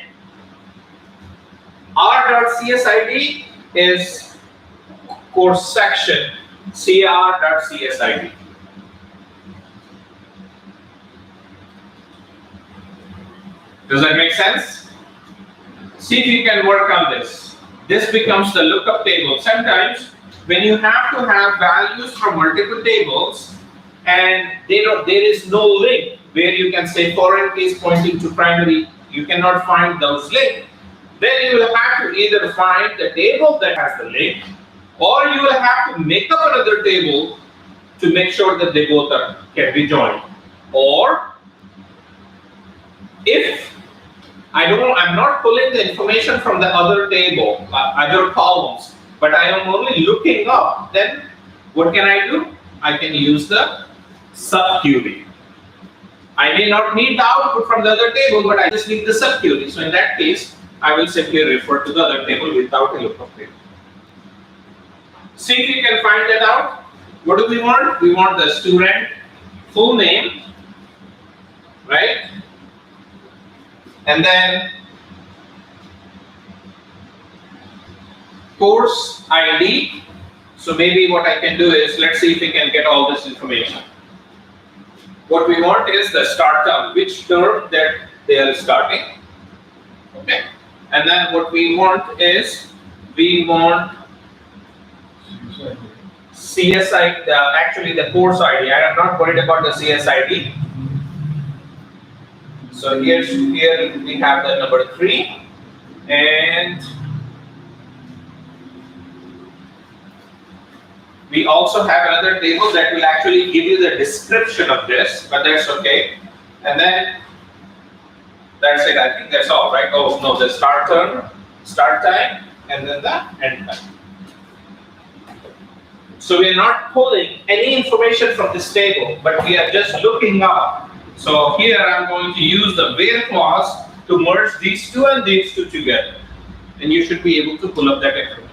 Speaker 1: R dot CSID is course section CR dot CSID. Does that make sense? See if you can work on this. This becomes the lookup table. Sometimes when you have to have values from multiple tables and there is no link where you can say foreign keys pointing to primary, you cannot find those links. Then you will have to either find the table that has the link, or you will have to make up another table to make sure that they both can be joined. Or if I'm not pulling the information from the other table, other columns, but I am only looking up, then what can I do? I can use the subquery. I may not need the output from the other table, but I just need the subquery. So in that case, I will simply refer to the other table without a lookup table. See if you can find that out. What do we want? We want the student full name, right? And then course ID. So maybe what I can do is, let's see if we can get all this information. What we want is the start term, which term that they are starting. Okay. And then what we want is, we want CSI, actually the course ID. I am not worried about the CSID. So here we have the number 3, and we also have another table that will actually give you the description of this, but that's okay. And then that's it. I think that's all, right? Oh no, the start time, and then the end time. So we are not pulling any information from this table, but we are just looking up. So here I'm going to use the where clause to merge these two and these two together, and you should be able to pull up that information.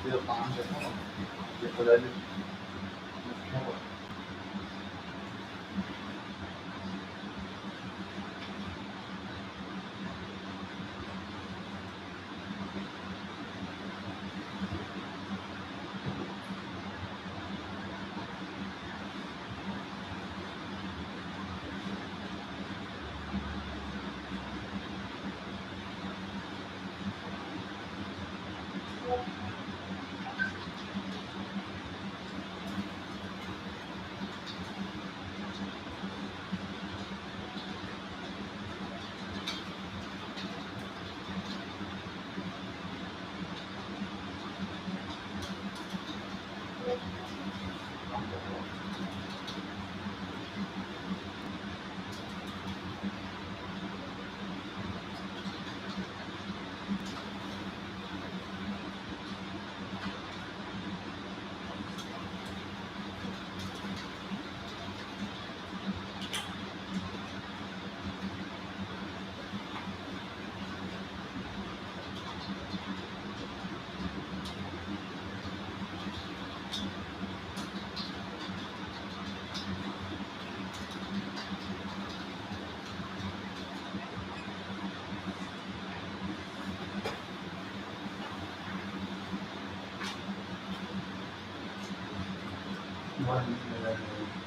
Speaker 4: bir falan yapamam. Yapıları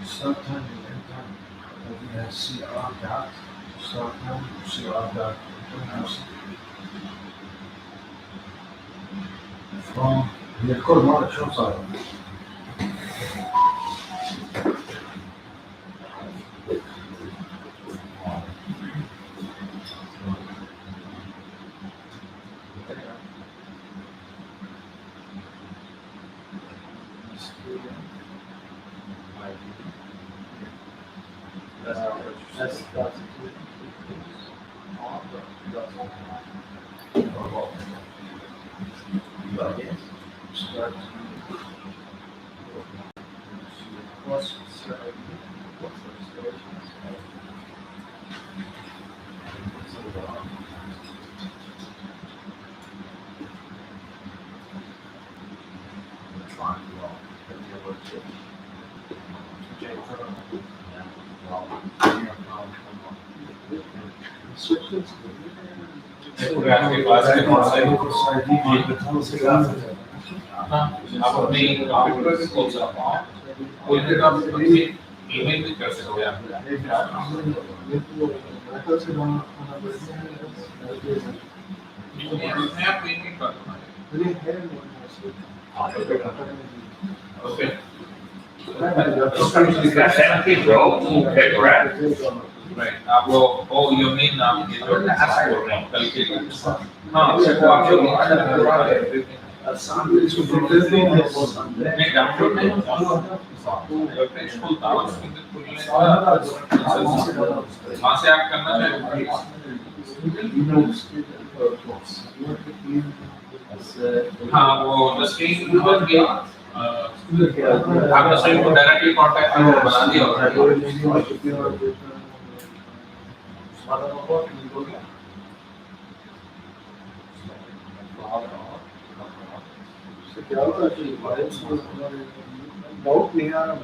Speaker 4: start time and end time. We have CR dot, start time, CR dot. From the code model shows up. Start. Plus,
Speaker 1: अपनी computer भी खोल सकता हूँ कोई भी काम email भी कर सकते हैं मैं आप ईमेल कर दूँगा ओके राइट आप वो ओ यू मीन आप ये जो टास्क बोल रहे हैं कल के लिए हाँ वो आप जो नहीं डाउनलोड नहीं वेबपेज खोलता हूँ उसके अंदर खुलने का वहाँ से आप करना चाहिए हाँ वो द स्क्रीन ऑन के आपने सही को डायरेक्टली कांटेक्ट नंबर बना दिया होगा
Speaker 4: क्या होता है कि डाउट नहीं आ रहा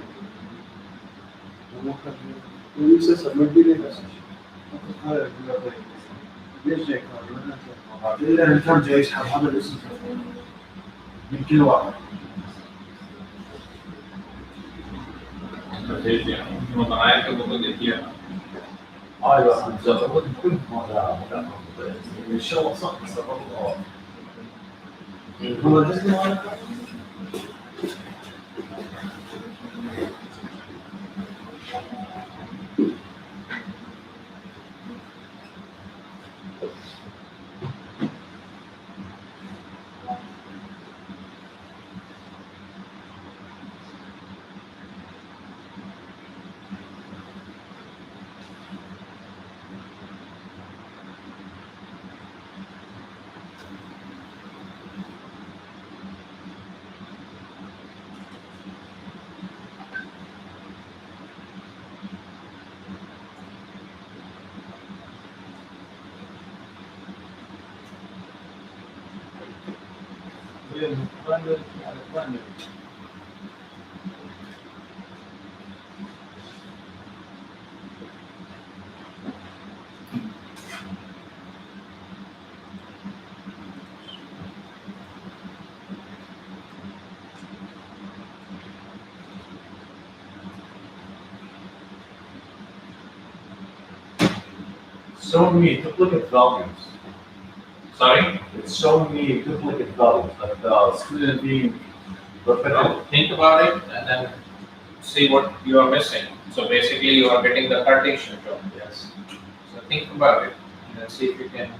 Speaker 4: मैं से सबमिट भी नहीं कर सकते Yes, Jake. Anytime Jake's have other listen to him. You do what?
Speaker 1: भेज दिया वो बनाया तो वो तो देखिए
Speaker 2: I got some stuff. I wouldn't think about that. You show us something, stuff.
Speaker 4: Well, this is not. Yeah, primary, primary.
Speaker 2: Showing me duplicate values.
Speaker 1: Sorry?
Speaker 2: It's showing me duplicate values, like the student being repetitive.
Speaker 1: Think about it and then see what you are missing. So basically, you are getting the Cartesian term.
Speaker 2: Yes.
Speaker 1: So think about it and then see if you can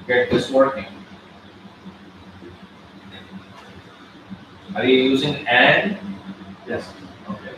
Speaker 1: get this working. Are you using and?
Speaker 2: Yes.
Speaker 1: Okay.